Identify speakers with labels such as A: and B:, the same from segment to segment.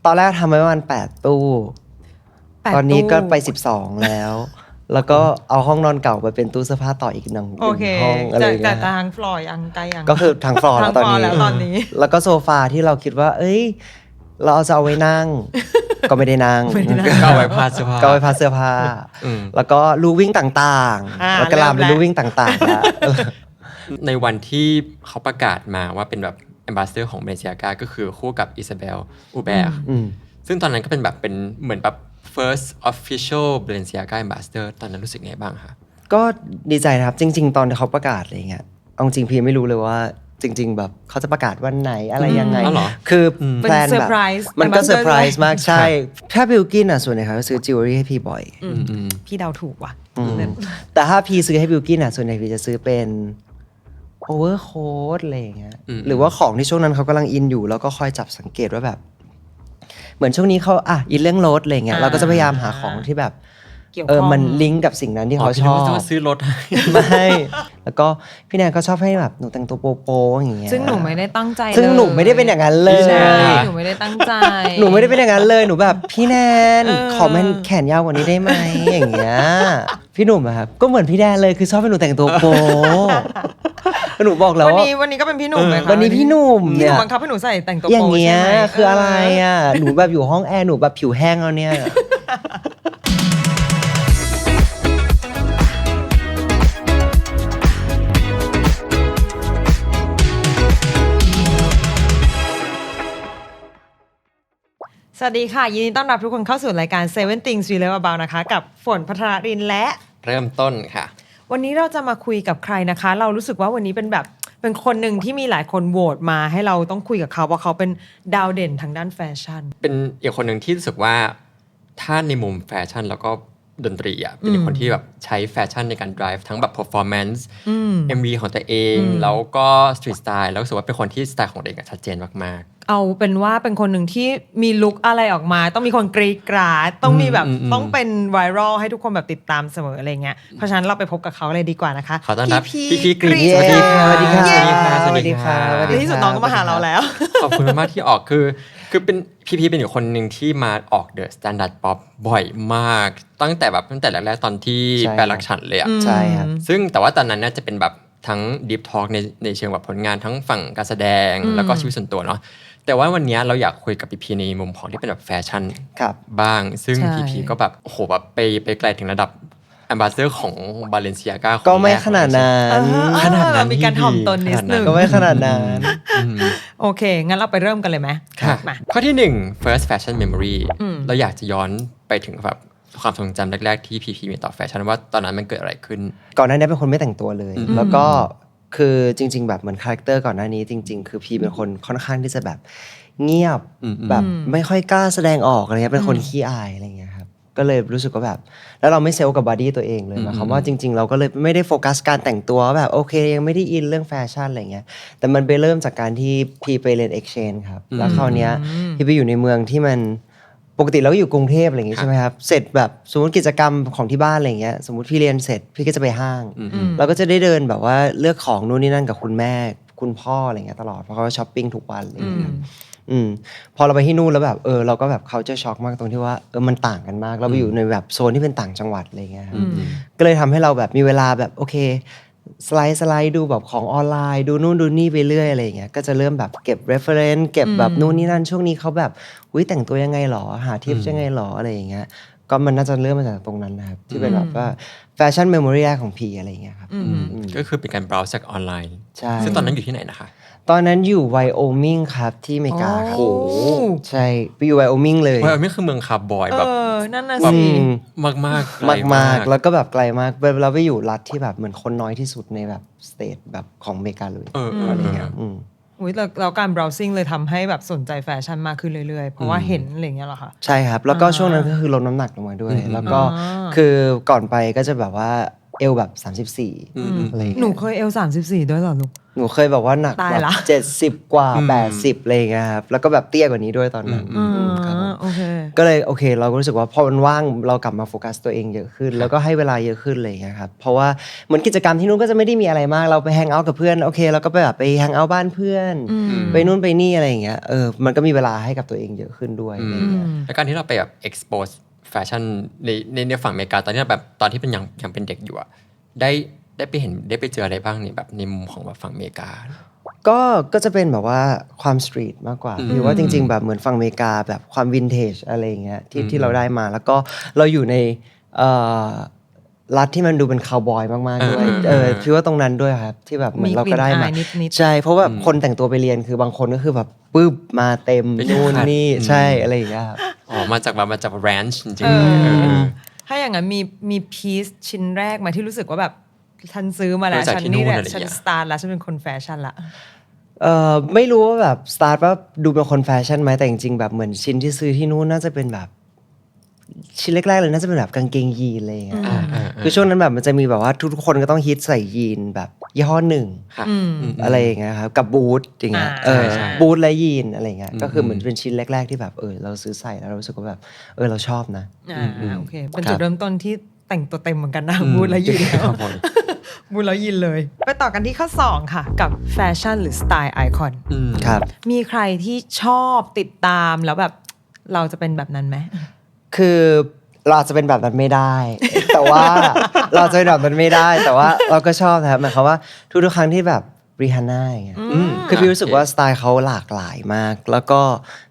A: ตอนแรกทำไว้ประมาณ8 ตู้ตอนนี้ก็ไป12แล้วก็เอาห้องนอนเก่าไปเป็นตู้เสื้อผ้าต่ออีกหนึ่งห้องอะไรอย่างเงี้ย
B: ทางฟลอร์ยังไกลยัง
A: ก็คือทางฟลอร์แล้วตอนนี้แล้วก็โซฟาที่เราคิดว่าเอ้ยเราจะเอาไว้นั่งก็ไม่ได้นั่ง
C: ก็เอาไว้พาดเสื้อผ้า
A: ก็ไว้พาดเสื้อผ้าแล้วก็รูวิ่งต่างๆแล้วก็ลามเป็นรูวิ่งต่างๆแล้ว
C: ในวันที่เขาประกาศมาว่าเป็นแบบแอมบาสเดอร์ของ Balenciaga ก็คือคู่กับอิซาเบลอูแบร์ซึ่งตอนนั้นก็เป็นแบบเป็นเหมือนแบบ first official Balenciaga ambassador ตอนนั้นรู้สึกไงบ้างคะ
A: ก็ดีใจนะครับจริงๆตอนเขาประกาศอะไรเงี้ยเอาจริงพี่ไม่รู้เลยว่าจริงๆแบบเขาจะประกาศวันไหนอะไรยังไงคือแพลนแบบมันก็เซอร์ไพรส์มากใช่ถ้าบิลกินอ่ะส่วนใหญ่เขาจะซื้อจิวเวลรี่ให้พี่บ่อย
B: พี่เดาถูกว่ะ
A: แต่ถ้าพี่ซื้อให้บิลกินอ่ะส่วนใหญ่พี่จะซื้อเป็นโอเวอร์โค้ทอะไรอย่างเงี้ยหรือว่าของที่ช่วงนั้นเขากำลังอินอยู่แล้วก็คอยจับสังเกตว่าแบบเหมือนช่วงนี้เขาอินเรื่องรถอะไรเงี้ยเราก็จะพยายามหาของที่แบบมันลิงก์กับสิ่งนั้นที่เขาชอบ
C: ซื้อรถ
A: ไม่แล้วก็พี่แนนก็ชอบให้แบบหนูแต่งตัวโป๊ๆอย่างเงี้ย
B: ซึ่งหนูไม่ได้ตั้งใจ
A: ซึ่งหนูไม่ได้เป็นอย่างนั้นเลย
B: หนูไม่ได้ตั้งใจ
A: หนูไม่ได้เป็นอย่างนั้นเลยหนูแบบพี่แนนขอมันแขนยาวกว่านี้ได้ไหมอย่างเงี้ยพี่หนุ่มอะครับก็เหมือนพี่แนนเลยคือชอบให้หนูแต่งตัวโป๊หนูบอกแล้ว
B: วันนี้ก็เป็นพี่หนุ่มไหมคะ
A: วันนี้พี่หนุ่ม
B: เนี่ยบังคับให้หนูใส่แต่งตัวโป๊
A: อย่างเงี้ยคืออะไรอ่ะหนูแบบอยู่ห้องแอร์หนูแบบผิวแห้งแล้วเนี่ย
B: สวัสดีค่ะยินดีต้อนรับทุกคนเข้าสู่รายการ Seven Things We Love About นะคะกับฝนภัทรรินและ
C: เริ่มต้นค่ะ
B: วันนี้เราจะมาคุยกับใครนะคะเรารู้สึกว่าวันนี้เป็นคนหนึ่งที่มีหลายคนโหวตมาให้เราต้องคุยกับเขาเพราะเขาเป็นดาวเด่นทางด้านแฟชั่น
C: เป็นอีกคนหนึ่งที่รู้สึกว่าถ้าในมุมแฟชั่นแล้วก็ดนตรีอ่ะเป็นคนที่แบบใช้แฟชั่นในการ drive ทั้งแบบ performance MV ของตัวเองแล้วก็ street style แล้วรู้สึกว่าเป็นคนที่สไตล์ของตัวเองชัดเจนมาก
B: ๆเอาเป็นว่าเป็นคนหนึ่งที่มีลุคอะไรออกมาต้องมีคนกรี๊ดกราดต้องมีแบบต้องเป็นไวรัลให้ทุกคนแบบติดตามเสมออะไรเงี้ยเพราะฉะนั้นเราไปพบกับเขาเลยดีกว่านะคะ
C: ขอต้อนรับพี่กรี๊ด
A: สวัสดีค่ะ
C: สวัสดีค่ะ
A: สวัสดีค่ะ
B: ในที่สุดน้องก็มาหาเราแล้ว
C: ขอบคุณมากที่ออกคือเป็นพี่เป็นอีกคนหนึ่งที่มาออก The Standard Pop บ่อยมากตั้งแต่แรกๆตอนที่แปลรักฉันเลยอ่ะ
A: ใช่ครับ
C: ซึ่งแต่ว่าตอนนั้นน่าจะเป็นแบบทั้ง Deep Talk ในเชิงแบบผลงานทั้งฝั่งการแสดงแล้วก็ชีวิตส่วนตัวเนาะแต่ว่าวันนี้เราอยากคุยกับพี่ในมุมของที่เป็นแบบแฟชั่นบ้างซึ่งพี่ก็แบบโอ้โหแบบไปไกลถึงระดับAmbassador ของ Balenciaga
A: ก็ไม่ขนาดนั้น
B: มีการถ่อมตนนิดนึง
A: ก็ไม่ขนาดนั้น
B: โอเคงั้นเราไปเริ่มกันเลยไหม
C: มาข้อที่1 first fashion memory เราอยากจะย้อนไปถึงแบบความทรงจำแรกๆที่พีมีต่อแฟชั่นว่าตอนนั้นมันเกิดอะไรขึ้น
A: ก่อนหน้านี้เป็นคนไม่แต่งตัวเลยแล้วก็คือจริงๆแบบเหมือนคาแรคเตอร์ก่อนหน้านี้จริงๆคือพีเป็นคนค่อนข้างที่จะแบบเงียบแบบไม่ค่อยกล้าแสดงออกอะไรเงี้ยเป็นคนขี้อายอะไรเงี้ยครับก็เลยรู้สึกว่าแบบแล้วเราไม่เซลล์กับบอดี้ตัวเองเลยหมายความว่าจริงๆเราก็เลยไม่ได้โฟกัสการแต่งตัวแบบโอเคยังไม่ได้อินเรื่องแฟชั่นอะไรเงี้ยแต่มันไปเริ่มจากการที่พีไปเรียน exchange ครับแล้วคราวเนี้ยพีไปอยู่ในเมืองที่มันปกติเราก็อยู่กรุงเทพอะไรอย่างงี้ใช่ไหมครับเสร็จแบบสมมติกิจกรรมของที่บ้านอะไรเงี้ยสมมติพี่เรียนเสร็จพี่ก็จะไปห้างเราก็จะได้เดินแบบว่าเลือกของนู่นนี่นั่นกับคุณแม่คุณพ่ออะไรเงี้ยตลอดเพราะเขาช้อปปิ้งทุกวันอะไรเงี้ยพอเราไปที่นู่นแล้วแบบเราก็แบบculture shockมากตรงที่ว่ามันต่างกันมากเราไปอยู่ในแบบโซนที่เป็นต่างจังหวัดอะไรเงี้ยก็เลยทำให้เราแบบมีเวลาแบบโอเคสไลด์ดูแบบของออนไลน์ดูนู่นดูนี่ไปเรื่อยอะไรอย่างเงี้ยก็จะเริ่มแบบเก็บ reference เก็บแบบนู่นนี่นั่นช่วงนี้เขาแบบแต่งตัวยังไงหรอหาทิปยังไงหรออะไรอย่างเงี้ยก็มันน่าจะเริ่มมาจากตรงนั้นนะครับที่เป็นแบบว่าแฟชั่นเมมโมรีของพีอะไรอย่างเงี้ยครับ
C: ก็คือเป็นการ browse จากออนไลน์
A: ใช่
C: ซึ่งตอนนั้นอยู่ที่ไหนนะคะ
A: ตอนนั้นอยู่ไวโอมิงครับที่อเมริกาครับใช่ไปอยู่ไวโอมิงเลย
C: ไวโอมิงคือเมืองคาร์บอยแบบ
B: นั่นน่ะสิ
C: มาก
A: แล้วก็แบบไกลมากเราไปอยู่รัฐที่แบบเหมือนคนน้อยที่สุดในแบบสเตทแบบของอเมริกาเลยอะไรเงี้ย
B: แล้วการ browsing เลยทำให้แบบสนใจแฟชั่นมากขึ้นเรื่อยๆเพราะว่าเห็นอะไรเงี้ยหรอคะ
A: ใช่ครับแล้วก็ช่วงนั้นก็คือลดน้ำหนักลงมาด้วยแล้วก็คือก่อนไปก็จะแบบว่า เอวแบบ34อะไรอย่าง
B: หนู
A: เงี้ย
B: เคยเอล34ด้วยเหรอลูก
A: หนูเคยแบบว่าหนัก
B: ตาย
A: แบบ
B: ละ
A: 70 กว่า 80อะไรอย่างเงี้ยครับแล้วก็แบบเตี้ยกว่านี้ด้วยตอนนั้นครับผม
B: โอเค
A: ก็เลยโอเคเราก็รู้สึกว่าพอมันว่างเรากลับมาโฟกัสตัวเองเยอะขึ้น แล้วก็ให้เวลาเยอะขึ้นอะไรอย่างเงี้ยครับเพราะว่าเหมือนกิจกรรมที่นู่นก็จะไม่ได้มีอะไรมากเราไปแฮงเอาท์กับเพื่อนโอเคเราก็ไปแบบไปแฮงเอาท์บ้านเพื่อนไปนู่นไปนี่อะไรอย่างเงี้ยมันก็มีเวลาให้กับตัวเองเยอะขึ้นด้วยอะไรอย่างเงี้ย
C: แล้วการที่เราไปแบบ expose แฟชั่นในฝั่งอเมริกาตอนที่เราแบบตอนที่เป็นยังเป็นเด็กอยู่อะได้ไปเห็นได้ไปเจออะไรบ้างในแบบในมุมของแบบฝั่งอเมริกา
A: ก็จะเป็นแบบว่าความสตรีทมากกว่าหรือว่าจริงๆแบบเหมือนฝั่งอเมริกาแบบความวินเทจอะไรอย่างเงี้ยที่เราได้มาแล้วก็เราอยู่ในรัฐที่มันดูเป็นคาวบอยมากๆด้วยพี่ว่าตรงนั้นด้วยครับที่แบบเหมือนเราก็ได้มา
B: นิดๆ
A: ใช่เพราะว่าคนแต่งตัวไปเรียนคือบางคนก็คือแบบปึ๊บมาเต็ม
C: เป็น
A: นู่น
C: คัด
A: นี่ใช่อะไรอย่างเงี้ยครับ
C: อ๋อมาจากแรนช์จริง
B: ถ้าอย่างนั้นมีพีซชิ้นแรกมาที่รู้สึกว่าแบบฉันซื้อมาแล้ว
C: รู้จัก
B: ฉัน
C: ที่นู่
B: นี่
C: น
B: แหละ
C: อะไรอย่าง
B: ฉัน
C: เงี้ย
B: สตาร์ทแล้วฉันเป็นคนแฟชั่นละ
A: ไม่รู้ว่าแบบสตาร์ทว่าดูเป็นคนแฟชั่นไหมแต่จริงๆแบบเหมือนชิ้นที่ซื้อที่นู่นน่าจะเป็นแบบชิ้นแรกๆเลยน่าจะเป็นแบบกางเกงยีนอะไรอย่างเงี้ยคือช่วงนั้นแบบมันจะมีแบบว่าทุกๆคนก็ต้องฮิตใส่ยีนแบบยี่ห้อหนึ่ง
C: ค่ะ
A: อะไรอย่างเงี้ยครับกับบูทอย่างเงี้ย
C: ใช่
A: บูทและยีนอะไรเงี้ยก็คือเหมือนเป็นชิ้นแรกๆที่แบบเราซื้อใส่แล้วเรารู้สึกว่าแบบเราชอบนะ
B: โอเค เป็น
A: ครับ
B: จุดเริ่มต้นที่แต่งตัวเต็มเหมือนกันนะบูทแล้วยินแล้ว
C: ครับผม
B: บูทแล้วยินเลย ไปต่อกันที่ข้อ 2 ค่ะ กับแฟชั่นหรือสไตล์ไอคอน
A: ครับ
B: มีใครที่ชอบติดตามแล้วแบบเราจะเป็นแบบนั้นไหม
A: คือเราอาจจะเป็นแบบนั้นไม่ได้ แต่ว่าเราจะเป็นแบบนั้นไม่ได้ แต่ว่าเราก็ชอบนะครับหมายความว่าทุกๆครั้งที่แบบริฮาน่าอย่างเงี้ยคือพี่รู้สึกว่าสไตล์เขาหลากหลายมาก แล้วก็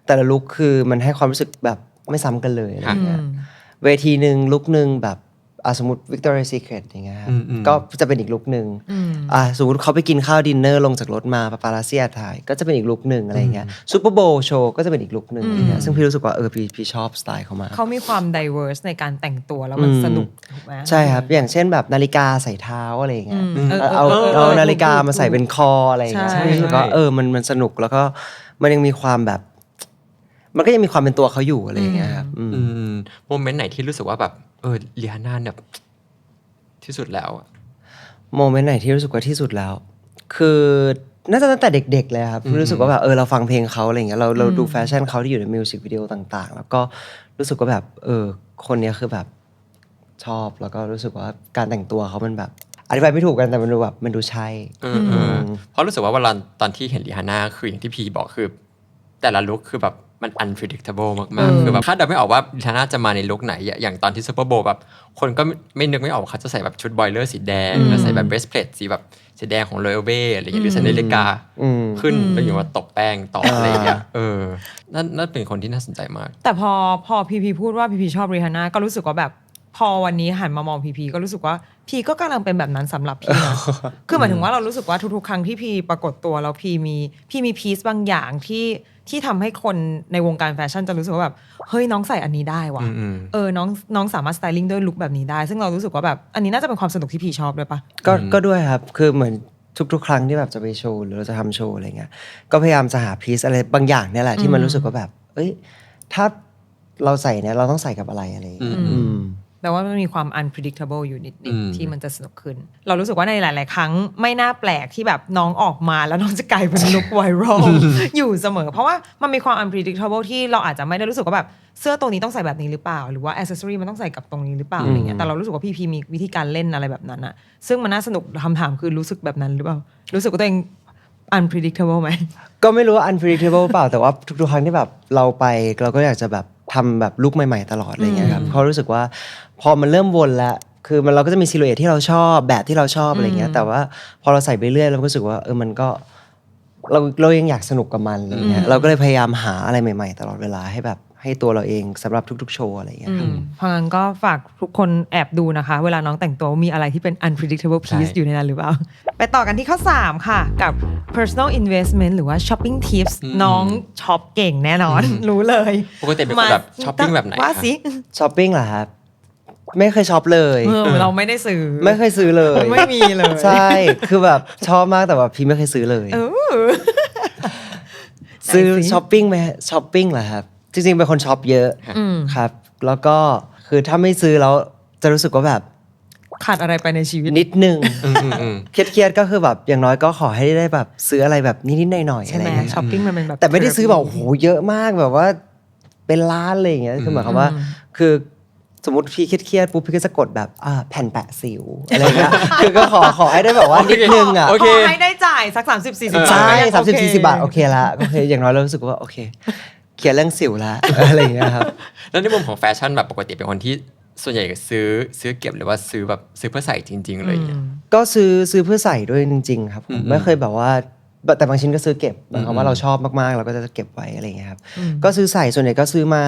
A: แต่ละลุคคือมันให้ความรู้สึกแบบไม่ซ้ำกันเลยอะไรเงี้ยเวทีหนึ่งลุคหนึ่งแบบสมมติ Victoria's Secret อย่างเงี้ยครับก็จะเป็นอีกลุคหนึ่งสมมติเขาไปกินข้าวดินเนอร์ลงจากรถมาปาปาราเซียถ่ายก็จะเป็นอีกลุคหนึ่งอะไรเงี้ยซูเปอร์โบว์โชว์ก็จะเป็นอีกลุคหนึ่งอะไรเงี้ยซึ่งพี่รู้สึกว่าพี่ชอบสไตล์เขามาก
B: เขามีความ diverse ในการแต่งตัวแล้วมันสนุกถูกไหม
A: ใช่ครับอย่างเช่นแบบนาฬิกาใส่เท้าอะไรอย่างเงี้ย
B: เอา
A: เอานาฬิกามาใส่เป็นคออะไรอย่างเงี้ย
B: ใช่
A: รู้สึกว่ามันสนุกแล้วก็มันยังมีความแบบ มันก็ยังมีความเป็นตัวเขาอยู่อะไรอย่างเงี้ยครับ
C: โมเมนต์ไหนที่รู้สึกว่าแบบริฮาน่าแบบที่สุดแล้วอะ
A: โมเมนต์ไหนที่รู้สึกว่าที่สุดแล้ว คือน่าจะตั้งแต่เด็กๆเลยครับรู้สึกว่าแบบเราฟังเพลงเขาอะไรเงี้ยเราดูแฟชั่นเขาที่อยู่ในมิวสิกวิดีโอต่างๆ แล้วก็รู้สึกว่าแบบคนเนี้ยคือแบบชอบแล้วก็รู้สึกว่าการแต่งตัวเขามันแบบอธิบายไม่ถูกกันแต่มันดูแบบมันดูใช่
C: เพราะรู้สึกว่าเวลาตอนที่เห็นริฮาน่าคืออย่างที่พีบอกคือ แต่ละลุคคือแบบมัน unpredictable มากๆคือแบบคาดเดาไม่ออกว่าริฮาน่าจะมาในลุคไหนอย่างตอนที่ซูเปอร์โบว์แบบคนก็ไม่นึกไม่ออกว่าเขาจะใส่แบบชุดบอยเลอร์สีแดงแล้วใส่แบบเบรสเพลทสีแบบสีแดงของโรยัลเบ้อะไรอย่างเงี้ยหรือใส่นาฬิกาขึ้นแล้วอยู่ว่าตบแป้งต่ออะไรอย่างเงี้ยนั่นเป็นคนที่น่าสนใจมาก
B: แต่พอพีพูดว่าพีชอบริฮาน่าก็รู้สึกว่าแบบพอวันนี้หันมามองพีก็รู้สึกว่าพีก็กำลังเป็นแบบนั้นสำหรับพีนะ คือหมายถึงว่าเรารู้สึกว่าทุกๆครั้งที่พีปรากฏตัวแล้วพีมีพีซบางอย่างที่ทำให้คนในวงการแฟชั่นจะรู้สึกว่าแบบเฮ้ยน้องใส่อันนี้ได้ว่ะน้องสามารถสไตลิ่งด้วยลุคแบบนี้ได้ ซึ่งเรารู้สึกว่าแบบอันนี้น่าจะเป็นความสนุกที่พีชอบด้วยปะ
A: ก็ด้วยครับคือเหมือนทุกๆครั้งที่แบบจะไปโชว์หรือเราจะทำโชว์อะไรเงี้ยก็พยายามจะหาพีซอะไรบางอย่างเนี่ยแหละที่มันรู้สึกว่าแบบถ้าเราใส่เนี่ยเราต้องใส่กับอะไรอะไรอย่างเงี้ย
B: แปลว่ามันมีความ unpredictable อยู่นิดๆที่มันจะสนุกขึ้น เรารู้สึกว่าในหลาย ๆ ครั้งไม่น่าแปลกที่แบบน้องออกมาแล้วน้องจะกลายเป็นลุคไวรัล อยู่เสมอ เพราะว่ามันมีความ unpredictable ที่เราอาจจะไม่ได้รู้สึกว่าแบบเสื้อตัวนี้ต้องใส่แบบนี้หรือเปล่าหรือว่า accessory มันต้องใส่กับตรงนี้หรือเปล่าอะไรเงี้ยแต่เรารู้สึกว่าพี่มีวิธีการเล่นอะไรแบบนั้นอะซึ่งมันน่าสนุกคำถามคือรู้สึกแบบนั้นหรือเปล่ารู้สึกว่าตัวเอง unpredictable ไหม
A: ก็ไม่รู้ว่า unpredictable เปล่าแต่ว่าทุกๆครั้งที่แบบเราไปเราก็อยากจะแบบทำแบบลุคใหม่ๆตลอดอะไรเงี้ยครับเพราะรู้สึกว่าพอมันเริ่มวนแล้วคือเราก็จะมีซิลูเอทที่เราชอบแบบที่เราชอบอะไรเงี้ยแต่ว่าพอเราใส่ไปเรื่อยเราก็รู้สึกว่ามันก็เรายังอยากสนุกกับมันอะไรเงี้ยเราก็เลยพยายามหาอะไรใหม่ๆตลอดเวลาให้แบบให้ตัวเราเองสำหรับทุกๆโชว์อะไรเงี้ยครับ
B: เพราะงั้นก็ฝากทุกคนแอบดูนะคะ เวลาน้องแต่งตัวมีอะไรที่เป็น unpredictable piece อยู่ในนั้นหรือเปล่า ไปต่อกันที่ข้อ 3 ค่ะ กับ personal investment หรือว่า shopping tips น้องช็อปเก่งแน่นอน รู้เลย
C: ปกติเป็นคนแบบช้อปปิ้งแบบไหน
B: ว่า
C: คะ
B: สิ
A: ช้อปปิ้งเหรอครับไม่เคยช็อปเลย
B: เราไม่ได้ซื้อ
A: ไม่เคยซื้อเลย
B: ไม่มีเลย
A: ใช่คือแบบชอบมากแต่ว่าพี่ไม่เคยซื้อเลย ซื้อ
B: ไหนสิ
A: ช้อปปิ้งไหมช้อปปิ้งเหรอครับจริงๆเป็นคนช็อปเยอะครับ แล้วก็คือถ้าไม่ซื้อแล้วจะรู้สึกว่าแบบ
B: ขาดอะไรไปในชีวิต
A: นิดนึงเครียดๆก็คือแบบอย่างน้อยก็ขอให้ได้แบบซื้ออะไรแบบนิดๆหน่อยๆ
B: ใช่
A: อะไร
B: ไหม
A: เงี้ย
B: ช้อปปิ้งมันเป็นแบบ
A: แต่ไม่ได้ซื้อแบบโอ้โหเยอะมากแบบว่าเป็นล้านอะไรอย่างเงี้ยคือหมายความว่าคือสมมติพี่เครียดๆปุ๊บพี่ก็จะกดแบบแผ่นแปะสิวอะไรเงี้ย คือก็ขอให้ได้แบบว่านิดนึงอ่ะ
C: โอเค
B: ขอให้ได้จ่ายสัก30-40
A: ใช่
B: ก็ยัง
A: 30-40 บาทโอเคละโอเคอย่างน้อยเรารู้สึกว่าโอเคเคลียร์เรื่องสิวละ อะไรอย่างเงี้ยครับ
C: แล้วในมุมของแฟชั่นแบบปกติเป็นคนที่ส่วนใหญ่ซื้อเก็บหรือว่าซื้อแบบซื้อเพื่อใส่จริงๆเลยอย่างเงี้ย
A: ก็ซื้อเพื่อใส่ด้วยจริงๆครับผมไม่เคยแบบว่าแต่บางชิ้นก็ซื้อเก็บหมายความว่าเราชอบมากๆเราก็จะเก็บไว้อะไรอย่างเงี้ยครับก็ซื้อใส่ส่วนใหญ่ก็ซื้อมา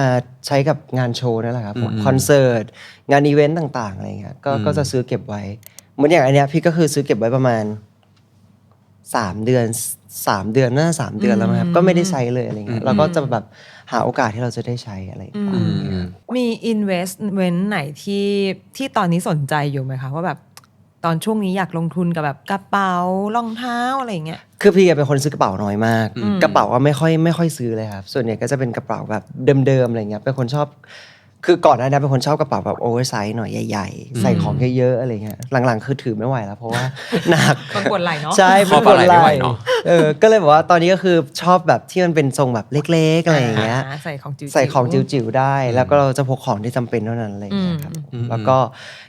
A: ใช้กับงานโชว์นั่นแหละครับคอนเสิร์ตงานอีเวนต์ต่างๆอะไรอย่างเงี้ยก็จะซื้อเก็บไว้เหมือนอย่างอันเนี้ยพี่ก็คือซื้อเก็บไว้ประมาณ3 เดือนน่าจะ3 เดือนแล้วนะครับก็ไม่ได้ใช้เลยอะไรเงี้ยเราก็จะแบบหาโอกาสที่เราจะได้ใช้อะไรอย่างเงี้ย
B: มี investment ไหนที่ตอนนี้สนใจอยู่ไหมคะว่าแบบตอนช่วงนี้อยากลงทุนกับแบบกระเป๋ารองเท้าอะไรอย่างเงี้ย
A: คือพี่เป็นคนซื้อกระเป๋าน้อยมาก กระเป๋าก็ไม่ค่อยซื้อเลยครับส่วนใหญ่ก็จะเป็นกระเป๋าแบบเดิมๆอะไรเงี้ยเป็นคนชอบคือก่อนหน้านี้เป็นคนชอบกระเป๋าแบบโอเวอร์ไซส์หน่อยใหญ่ๆใส่ของเยอะๆอะไรเงี้ยหลังๆคือถือไม่ไหวแล้วเพราะว่า หนัก
B: มันปวดไหล่เนาะ
A: ใช่
C: คอปวดไหล่ไม่ไหวเนอะ
A: ก็เลยบอกว่าตอนนี้ก็คือชอบแบบที่มันเป็นทรงแบบเล็กๆอะไรอย่างเงี้ย
B: ใส่ของจิ๋วๆ
A: ใส่ของจิ๋วๆได้แล้วก็เราจะพกของที่จำเป็นเท่านั้นอะไรอย่างเงี้ยครับแล้วก็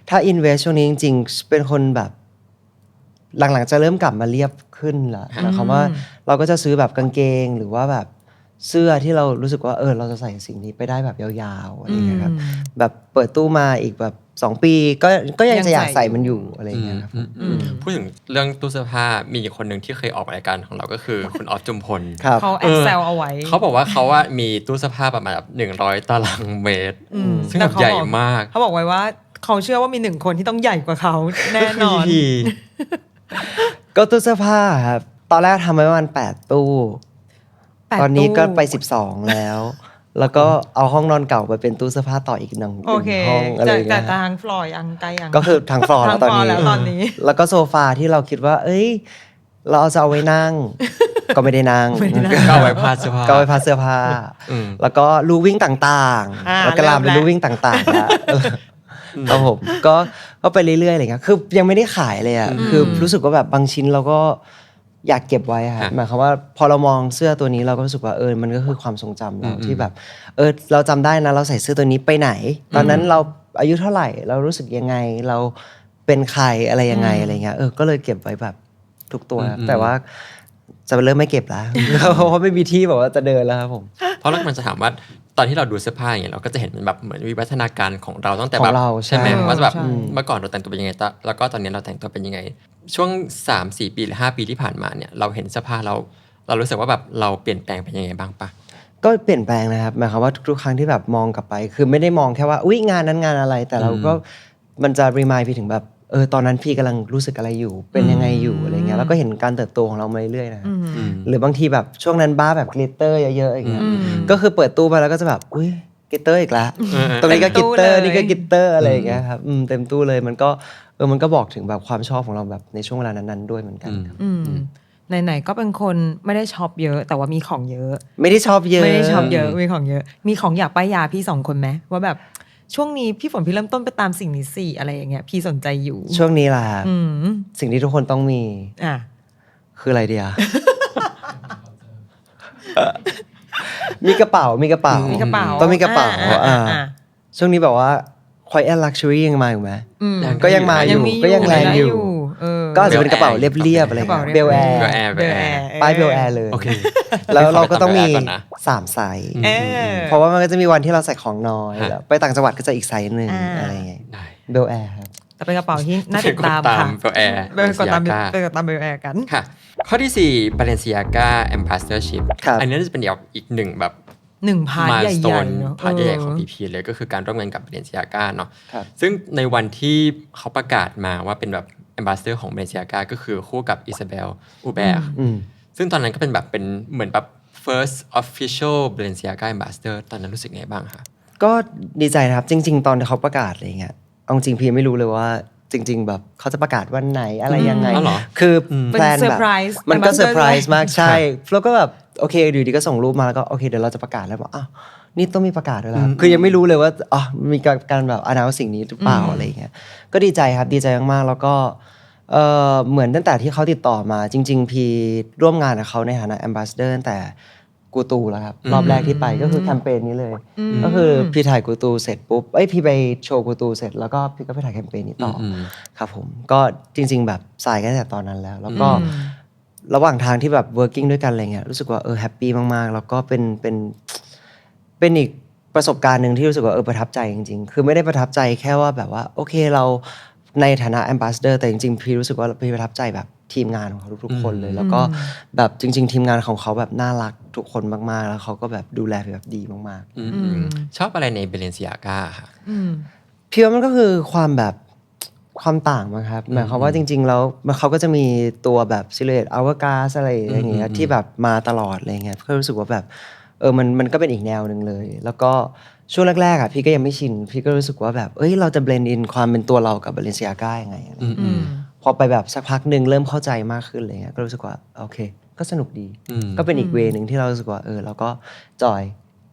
A: ถ้า invest ช่วงนี้จริงๆเป็นคนแบบหลังๆจะเริ่มกลับมาเรียบขึ้นละหมายความว่าเราก็จะซื้อแบบกางเกงหรือว่าแบบเสื้อที่เรารู้สึกว่าเราจะใส่สิ่งนี้ไปได้แบบยาวๆอะไรอย่างเงี้ยครับแบบเปิดตู้มาอีกแบบ2 ปีก็ยังจะอยากใส่มันอยู่อะไรอย่างเงี้ยครับ
C: พูดถึงเรื่องตู้เสื้อผ้ามีคนหนึ่งที่เคยออกรายการของเราก็คือ คุณออฟจุมพล
A: ครับ
B: เขา Excel เอาไว้
C: เขาบอกว่าเขาว่ามีตู้เสื้อผ้าประมาณแบบ100 ตารางเมตรซึ่งแบบใหญ่มาก
B: เขาบอกไว้ว่าเขาเชื่อว่ามี1 คนที่ต้องใหญ่กว่าเขาแน่นอน
C: พี่
A: ก็ตู้เสื้อผ้าครับตอนแรกทำไว้ประมาณ8 ตู้
B: 8
A: ตอนนี้ก็ไป
B: ตู้
A: 12 แล้ว แล้วก็เอาห้องนอนเก่าไปเป็นตู้เสื้อผ้าต่ออีกหนึ่ง
B: โอเค
A: ห้องอะไรอย่าง
B: แต่
A: เงี้ย
B: ทางฟลอยยังไกลยัง
A: ก็คือทางฟลอร์แล้วตอน
B: ทางฟลอร์
A: นี้
B: แล้วตอนนี้
A: แล้วก็โซฟาที่เราคิดว่า เราจะเอาไว้นั่ง ก็ไม่ได้นั่ง
C: ก็เอาไว้พาดเสื้อผ้า
A: ก็เอาไว้พัดเสื้อผ้า แล้วก็รูวิ่งต่าง
B: อ่า
A: ๆแล้วก็ลามเป็น
B: เริ่
A: รู
B: มแล้ว
A: วิ่งต่างๆแล้วครับผมก็ไปเรื่อยๆอะไรเงี้ยคือยังไม่ได้ขายเลยอ่ะคือรู้สึกว่าแบบบางชิ้นเราก็อยากเก็บไว้ครับหมายความว่าพอเรามองเสื้อตัวนี้เราก็รู้สึกว่ามันก็คือความทรงจำเราที่แบบเราจำได้นะเราใส่เสื้อตัวนี้ไปไหน ตอนนั้นเราอายุเท่าไหร่เรารู้สึกยังไงเราเป็นใครอะไรยังไงอะไรเงี้ยก็เลยเก็บไว้แบบทุกตัวครับแต่ว่าจะเริ่มไม่เก็บแล้ว เพราะว่าไม่มีที่แบบว่าจะเดินแล้วครับผม
C: เพราะเรามันจะถามว่าตอนที่เราดูเสื้อผ้าอย่างเงี้ยเราก็จะเห็นมันแบบเหมือนวิวัฒนาการของเราตั้งแต่
A: ข
C: แบ
A: อบ งเรา
C: ใช่ไหม
A: ใช่
C: ว่าแบบ
B: ใช่
C: เมื่อก่อนเราแต่งตัวเป็นยังไงแล้วก็ตอนนี้เราแต่งตัวเป็นยังไง ช่วง 3-4 ปีหรือ5 ปีที่ผ่านมาเนี่ยเราเห็นเสื้อผ้าเรารู้สึกว่าแบบเราเปลี่ยนแปลงเป็นยังไงบ้างปะ
A: ก็เปลี่ยนแปลงนะครับหมายความว่าทุกๆครั้งที่แบบมองกลับไป คือไม่ได้มองแค่ว่าอุ๊ยงานนั้นงานอะไร แต่เราก็มันจะรีมายพี่ถึงแบบตอนนั้นพี่กำลังรู้สึกอะไรอยู่ เป็นยังไงอยู่อะไรเงี้ยแล้วก็เห็นการเติบโตของเรามาเรื่อยๆนะครับหรือบางทีแบบช่วงนั้นบ้าแบบกลิตเตอร์เยอะๆอย่างเงี้ยก็คือเปิดตู้มาแล้วก็จะแบบอุ๊ยกลิตเตอร์อีกแล้วตรงนี้ก็กลิตเตอร์นี่ก็กลิตเตอร์อะไรอย่างเงี้ยครับเต็มตู้เลยมันก็บอกถึงแบบความชอบของเราแบบในช่วงเวลานั้นๆด้วยเหมือนกันครับ
B: ไหนๆก็เป็นคนไม่ได้ช็อปเยอะแต่ว่ามีของเยอะ
A: ไม่ได้ชอบเยอะ
B: ไม่ได้ช็อปเยอะมีของเยอะ มีของอยากป้ายยาพี่2 คนไหมว่าแบบช่วงนี้พี่ฝนพี่เริ่มต้นไปตามสิ่งนี้สิอะไรอย่างเงี้ยพี่สนใจอยู่
A: ช่วงนี้ล่ะครับ
B: อืม
A: สิ่งที่ทุกคนต้องมี
B: อ่ะ
A: คืออะไรเดีย มีกระเป๋า
B: มีกระเป๋า
A: ต้องมีกระเป๋า
B: อ่า
A: ช่วงนี้แบบว่า quiet luxury ยังมาอยู่ไหม
B: อืม
A: ก็ยังมาอยู่ก็ยังแรงอยู่ ก็อาจจะเป็นกระเป๋าเรียบๆอะไร
B: กระเป๋า
A: เงี้ยเบลแอร์
C: Bel Air
A: ป้ายเบลแอร์เลย
C: โอเค
A: แล้วเราก็ต้องมี
C: ขอไปตาม Bel Air ก่อนนะ
A: 3 ไซส์
B: เออ
A: เพราะว่ามันก็จะมีวันที่เราใส่ของน้อย
C: ฮะ
A: แล้วไปต่างจังหวัดก็จะอีกไซส์หนึ่ง
B: อ่า
A: อะไรเงี้ย
C: ได้
A: เบลแอร์ครับ
B: แต่เป็นกระเป๋าที่น่าติดตาม
C: เป็นกดตาม
B: ค่ะ
C: Bel Air
B: เป็นกดตาม
C: Balenciaga
B: เป็นกดตามเบลแอร์กัน
C: ค่ะ ข้อที่ 4 Balenciaga Ambassadorship
A: ครับ
C: อันนี้น่าจะเป็นอีกหนึ่งแบบ
B: 1 พาร์ทใหญ่
C: milestone
B: ๆเนอะ
C: พาร์ทใหญ่ๆของ PP เลยก็คือการร่วมงานกับ Balenciaga เนาะ
A: ครับ
C: ซึ่งในวันที่เขาประกาศมาว่าเป็นแบบ Ambassador ของ Balenciaga ก็คือคู่กับ Isabelle Huppert ซึ่งตอนนั้นก็เป็นแบบเป็นเหมือนแบบ first official Balenciaga Ambassador ตอนนั้นรู้สึกไงบ้างคะ
A: ก็ดีใจนะครับ จริง ๆ ตอนที่เขาประกาศอะไรเงี้ยเอาจริงพี่ไม่รู้เลยว่าจริง ๆ แบบเขาจะประกาศวันไหนอะไรยังไง
C: อ๋อเหรอ
A: คือแพ
B: เป็น
A: ลน
B: เซอ
A: แบ
B: ร์
A: บ
B: ไพรส์
A: มันก็เซอร์ไพรส์
B: Ambassador
A: มากใช่แล้วก็แบบโอเคอยู่ดีก็ส่งรูปมาแล้วก็โอเคเดี๋ยวเราจะประกาศแล้วบอกอ้าว นี่ต้องมีประกาศด้วยแล้วคือยังไม่รู้เลยว่าอ๋อมีการแบบannounceสิ่งนี้หรือเปล่าอะไรอย่างเงี้ยก็ดีใจครับดีใจมากๆแล้วก็เหมือนตั้งแต่ที่เขาติดต่อมาจริงๆพี่ร่วมงานกับเขาในฐานะ Ambassador ตั้งแต่กูตูแล้วครับรอบแรกที่ไปก็คือแคมเปญนี้เลยก็คือพี่ถ่ายกูตูเสร็จปุ๊บพี่ไปโชว์กูตูเสร็จแล้วก็พี่ก็ไปถ่ายแคมเปญนี้ต่อครับผมก็จริงๆแบบสายกันตั้งแต่ตอนนั้นแล้วก็ระหว่างทางที่แบบ working ด้วยกันอะไรเงี้ยรู้สึกว่าแฮปปี้มากๆแล้วก็เป็นอีกประสบการณ์หนึ่งที่รู้สึกว่าประทับใจจริงๆคือไม่ได้ประทับใจแค่ว่าแบบว่าโอเคเราในฐานะ Ambassador แต่จริงๆพี่รู้สึกว่าพี่ประทับใจแบบทีมงานของเขาทุกๆคนเลยแล้วก็แบบจริงๆทีมงานของเขาแบบน่ารักทุกคนมากๆแล้วเขาก็แบบดูแลแบบดีมาก
C: ๆชอบอะไรในเบเลนซิอาก้าค่ะ
A: พี่ว่ามันก็คือความต่างมั้งครับหมายความว่าจริงๆแล้วเขาก็จะมีตัวแบบ Silhouette Hourglass อะไรอย่างเงี้ยที่แบบมาตลอดอะไรเงี้ยก็รู้สึกว่าแบบมันก็เป็นอีกแนวนึงเลยแล้วก็ช่วงแรกๆอ่ะพี่ก็ยังไม่ชินพี่ก็รู้สึกว่าแบบเราจะ blend in ความเป็นตัวเรากับ Balenciaga ยังไงอะไรพอไปแบบสักพักนึงเริ่มเข้าใจมากขึ้นอะไรเงี้ยก็รู้สึกว่าโอเคก็สนุกดีก็เป็นอีกเวนึงที่เรารู้สึกว่าเราก็จอย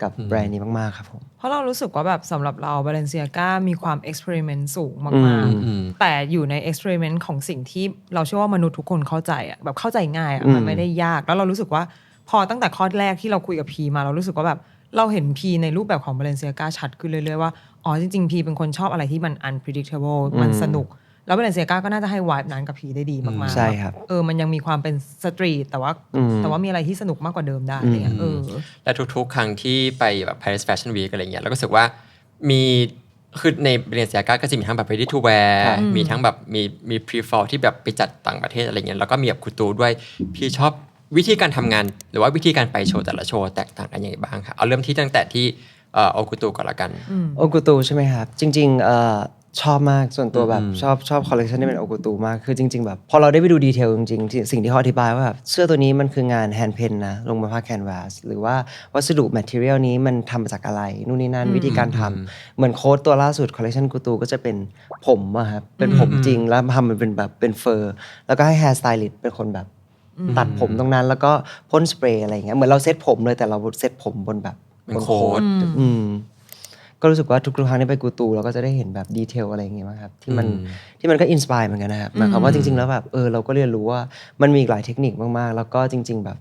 A: กับแบรนด์นี้มากๆครับผม
B: เพราะเรารู้สึกว่าแบบสำหรับเรา Balenciaga มีความ experiment สูงมากๆแต่อยู่ใน experiment ของสิ่งที่เราเชื่อว่ามนุษย์ทุกคนเข้าใจอ่ะแบบเข้าใจง่ายอ่ะมันไม่ได้ยากแล้วเรารู้สึกว่าพอตั้งแต่ข้อแรกที่เราคุยกับพีมาเรารู้สึกว่าแบบเราเห็นพีในรูปแบบของ Balenciaga ชัดขึ้นเรื่อยๆว่าอ๋อจริงๆพีเป็นคนชอบอะไรที่มัน unpredictable มันสนุกแล้ว Balenciaga ก็น่าจะให้วายนั้นกับพีได้ดีมากๆ
A: ใช่ครับ
B: มันยังมีความเป็นสตรีทแต่ว่ามีอะไรที่สนุกมากกว่าเดิมได้อะไรเงี้ย
C: และทุกๆครั้งที่ไปแบบ Paris Fashion Week อะไรเงี้ยเราก็รู้สึกว่ามีคือใน Balenciaga ก็จะมีทั้งแบบ ready to wear มีทั้งแบบมี pre-fall ที่แบบไปจัดต่างประเทศอะไรเงี้ยแล้วก็มีแบบคูตูด้วยพี่ชอบวิธีการทำงานหรือว่าวิธีการไปโชว์แต่ละโชว์แตกต่างกันยังไงบ้างครับเอาเริ่มที่ตั้งแต่ที่โอกุตูก่อนละกัน
A: โอกุตูใช่ไหมครับจริงๆชอบมากส่วนตัวแบบชอบคอลเลคชันที่เป็นโอกุตูมากคือจริงๆแบบพอเราได้ไปดูดีเทลจริงๆสิ่งที่เขาอธิบายว่าแบบเสื้อตัวนี้มันคืองานแฮนด์เพนนะลงบนผ้าแคนวาสหรือว่าวัสดุแมทเทียลนี้มันทำมาจากอะไรนู่นนี่นั่นวิธีการทำเหมือนโค้ดตัวล่าสุดคอลเลคชันกุตูก็จะเป็นผมอะครับเป็นผมจริงแล้วทำมันเป็นแบบเป็นเฟอร์แล้วก็ให้แฮร์สไตลิสต์เป็นคนแบบตัดผมตรงนั้นแล้วก็พ่นสเปรย์อะไรอย่างเงี้ยเหมือนเราเซตผมเลยแต่เราเซตผมบนแบบ
C: บนโค้ด
A: ก็รู้สึกว่าทุกครั้งที่ไปกูตูเราก็จะได้เห็นแบบดีเทลอะไรอย่างเงี้ยครับที่มันก็อินสปายเหมือนกันนะครับหมายความว่าจริงๆแล้วแบบเราก็เรียนรู้ว่ามันมีหลายเทคนิคมากๆแล้วก็จริงๆแบบ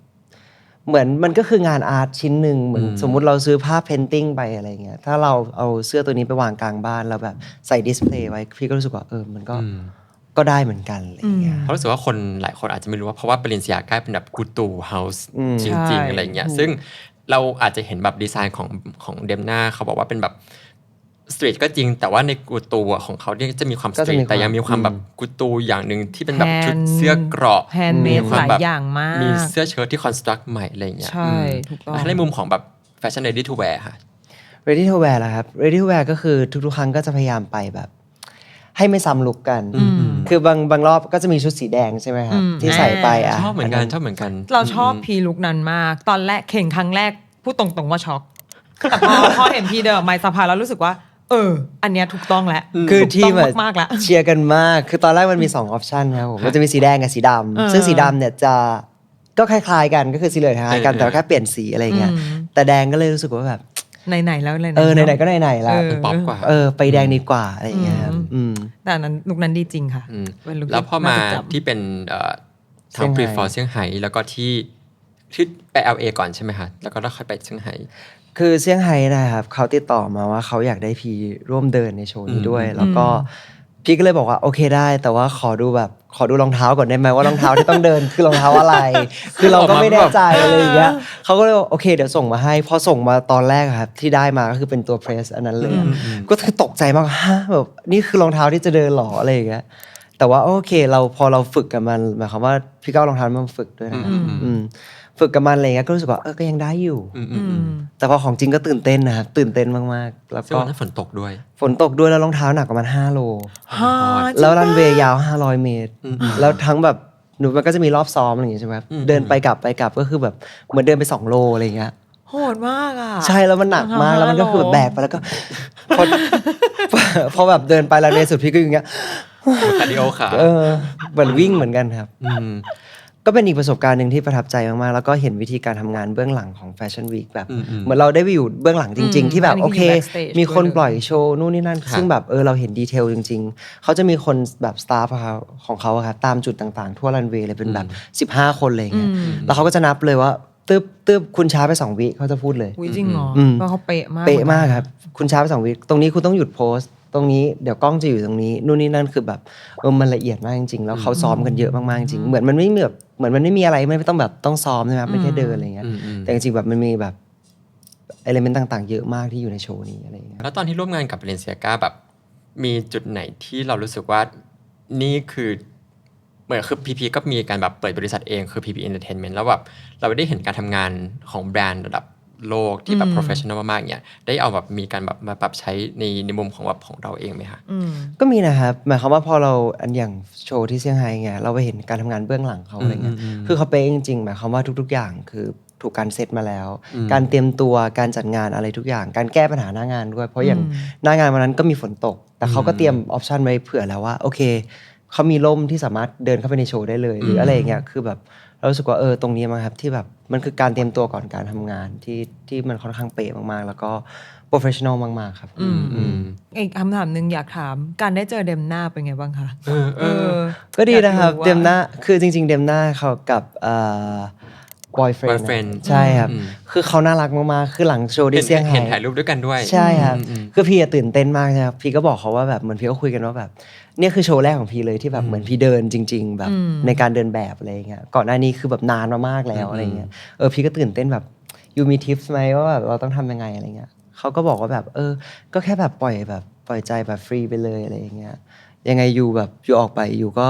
A: เหมือนมันก็คืองานอาร์ตชิ้นหนึ่งเหมือนสมมุติเราซื้อภาพเพนติ้งไปอะไรเงี้ยถ้าเราเอาเสื้อตัวนี้ไปวางกลางบ้านแล้วแบบใส่ดิสเพลย์ไว้พี่ก็รู้สึกว่ามันก็ได้เหมือนกันอะไรเงี้ย
C: เพราะรู้สึกว่าคนหลายคนอาจจะไม่รู้ว่าเพราะว่าBalenciagaเป็นแบบกูตูเฮาส์จริงๆอะไรเงี้ยซึ่งเราอาจจะเห็นแบบดีไซน์ของเดมน่าเขาบอกว่าเป็นแบบสตรีทก็จริงแต่ว่าในกูตูของเขาเนี่ยจะมีความสตรีทแต่ยังมีความแบบกูตูอย่างหนึ่งที่เป็นแบบชุดเสื้อเกราะ
B: แฮนด์เมดหลายอย่างมาก
C: มีเสื้อเชิ้ตที่คอนสตรักใหม่อะไรเงี้ย
B: ใช่ถูกต้อง
C: ในมุมของแบบแฟชั่น ready to wear ค่ะ
A: ready to wear ล่ะครับ ready to wear ก็คือทุกๆครั้งก็จะพยายามไปแบบให้ไม่ซ้ำลุกกันคือบางรอบก็จะมีชุดสีแดงใช่ไหมครับที่ใส่ไป
C: ชอบเหมือนกัน
B: เราชอบพีลุกนั้นมากตอนแรกเข่งครั้งแรกพูดตรงๆว่าช็อกแต่พอเห็นพีเดิมไมซ์สะพายแล้วรู้สึกว่าอันเนี้ยถูกต้องแล้ว
A: คือที่แบบ
B: มากแล้ว
A: เชียร์กันมากคือตอนแรกมันมี2ออปชันครับผมมันจะมีสีแดงกับสีดำซึ่งสีดำเนี่ยจะก็คล้ายๆกันก็คือสีเหลืองคล้ายกันแต่แค่เปลี่ยนสีอะไรเงี้ยแต่แดงก็เลยรู้สึกว่าแบบ
B: ไหนๆแล้ว
A: ไหนๆก็ไหนๆแล้ว
C: ป๊อปกว่า
A: ไปแดงดีกว่าอะไรอย่างเงี้ยครับ
B: แต่นั้นลุคนั้นดีจริงค่ะ
C: แล้วพอมาที่เป็นทาง pre-fall เซี่ยงไฮ้แล้วก็ที่ไป LA ก่อนใช่ไหมคะแล้วก็ค่อยไปเซี่ยงไฮ้
A: คือเซี่ยงไฮ้นะครับเขาติดต่อมาว่าเขาอยากได้พีร่วมเดินในโชว์นี้ด้วยแล้วก็พี่ก็เลยบอกว่าโอเคได้แต่ว่าขอดูรองเท้าก่อนได้ไหมว่ารองเท้าที่ต้องเดินคือรองเท้าอะไรคือเราก็ไม่แน่ใจอะไรอย่างเงี้ยเขาก็เลยโอเคเดี๋ยวส่งมาให้พอส่งมาตอนแรกครับที่ได้มาก็คือเป็นตัวเพรสอันนั้นเลยก็คือตกใจมากฮะแบบนี่คือรองเท้าที่จะเดินหรออะไรอย่างเงี้ยแต่ว่าโอเคพอเราฝึกกับมันหมายความว่าพี่ก็เอารองเท้ามาฝึกด้วยนะครับฝึกกับมันอะไรเงี้ยก็รู้สึกว่าก็ยังได้อยู่แต่พอของจริงก็ตื่นเต้นนะครับตื่นเต้นมากๆแล้วก็
C: ฝนตกด้วย
A: แล้วรองเท้าหนักประมาณ5 โลแล้วรันเวย์ยาว500 เมตรแล้วทั้งแบบหนูมันก็จะมีรอบซ้อมอะไรอย่างเงี้ยใช่ไหมเดินไปกลับก็คือแบบเหมือนเดินไป2 โลอะไรเงี้ย
B: โหดมากอ่ะ
A: ใช่แล้วมันหนักมากแล้วมันก็คือแบบแบกไปแล้วก็พอแบบเดินไปแล้วในสุดพี่ก็อย่างเงี้ย
C: คาร์ดิโอขา
A: เหมือนวิ่งเหมือนกันครับ ก็เป็นอีกประสบการณ์หนึ่งที่ประทับใจมากๆแล้วก็เห็นวิธีการทำงานเบื้องหลังของแฟชั่นวีคแบบเหมือนเราได้ไปอยู่เบื้องหลังจริง ๆ ที่แบบโอเคมีคนปล่อยโชว์นู่นนี่นั่นซึ่งแบบเราเห็นดีเทลจริงๆเขาจะมีคนแบบสตาฟของเขาครับตามจุดต่างๆทั่วรันเวย์เลยเป็นแบบ15คนอะไรอย่างเงี้ยแล้วเขาก็จะนับเลยว่าตึ๊บคุณช้าไป2 วิเขาจะพูดเลย
B: จริงเหรอเพราะเขาเป๊ะ
A: มากครับคุณช้าไป2 วิตรงนี้คุณต้องหยุดโพสต์ตรงนี้เดี๋ยวกล้องจะอยู่ตรงนี้นู่นนี่นั่นคือแบบมันละเอียดมากจริงๆแล้วเขาซ้อมกันเยอะมากๆจริงเหมือนมันไม่มีแบบเหมือนมันไม่มีอะไรไม่ต้องแบบต้องซ้อมใช่ไหมครับไม่แค่เดินอะไรเงี้ยแต่จริงๆแบบมันมีแบบเอลิเมนต์ต่างๆเยอะมากที่อยู่ในโชว์นี้อะไรเงี้ย
C: แล้วตอนที่ร่วมงานกับ Balenciaga แบบมีจุดไหนที่เรารู้สึกว่านี่คือเหมือนคือ PP ก็มีการแบบเปิดบริษัทเองคือ PP Entertainment แล้วแบบเราได้เห็นการทำงานของแบรนด์ระดับโลกที่แบบ professional มากๆเนี่ยได้เอาแบบมีการแบบมาปรับใช้ในมุมของแบบของเราเองไหมคะ
A: ก็มีนะครับหมายความว่าพอเราอันอย่างโชว์ที่เซี่ยงไฮ้ไงเราไปเห็นการทำงานเบื้องหลังเขาอะไรเงี้ยคือเขาเป๊ะจริงๆหมายความว่าทุกๆอย่างคือถูกการเซตมาแล้วการเตรียมตัวการจัดงานอะไรทุกอย่างการแก้ปัญหาหน้างานด้วยเพราะอย่างหน้างานวันนั้นก็มีฝนตกแต่เขาก็เตรียมออปชันไว้เผื่อแล้วว่าโอเคเขามีร่มที่สามารถเดินเข้าไปในโชว์ได้เลยหรืออะไรอย่างเงี้ยคือแบบเรารู้สึกว่าตรงนี้มั้งครับที่แบบมันคือการเตรียมตัวก่อนการทำงานที่มันค่อนข้างเป๊ะมากๆแล้วก็โปรเฟชชั่นอลมากๆครับ
B: อีกคำถามนึงอยากถามการได้เจอเดมน่าเป็นไงบ้างคะ
A: ก็ดีนะครับเดมน่าคือจริงๆเดมน่าเขากับบอยเฟรนด์ใช่ครับคือเขาน่ารักมากๆคือหลังโชว์ที่เซี่ยงไฮ้
C: เห็นถ่ายรูปด้วยกันด้วย
A: ใช่ครับคือพี่ตื่นเต้นมากนะครับพี่ก็บอกเขาว่าแบบเหมือนพี่ก็คุยกันว่าแบบเนี่ยคือโชว์แรกของพี่เลยที่แบบเหมือนพี่เดินจริงๆแบบในการเดินแบบอะไรเงี้ยก่อนหน้านี้คือแบบนานมากๆแล้วอะไรเงี้ยพี่ก็ตื่นเต้นแบบยูมีทิปส์ไหมว่าแบบเราต้องทำยังไงอะไรเงี้ยเขาก็บอกว่าแบบก็แค่แบบปล่อยใจแบบฟรีไปเลยอะไรอย่างเงี้ยยังไงยูแบบยูออกไปยูก็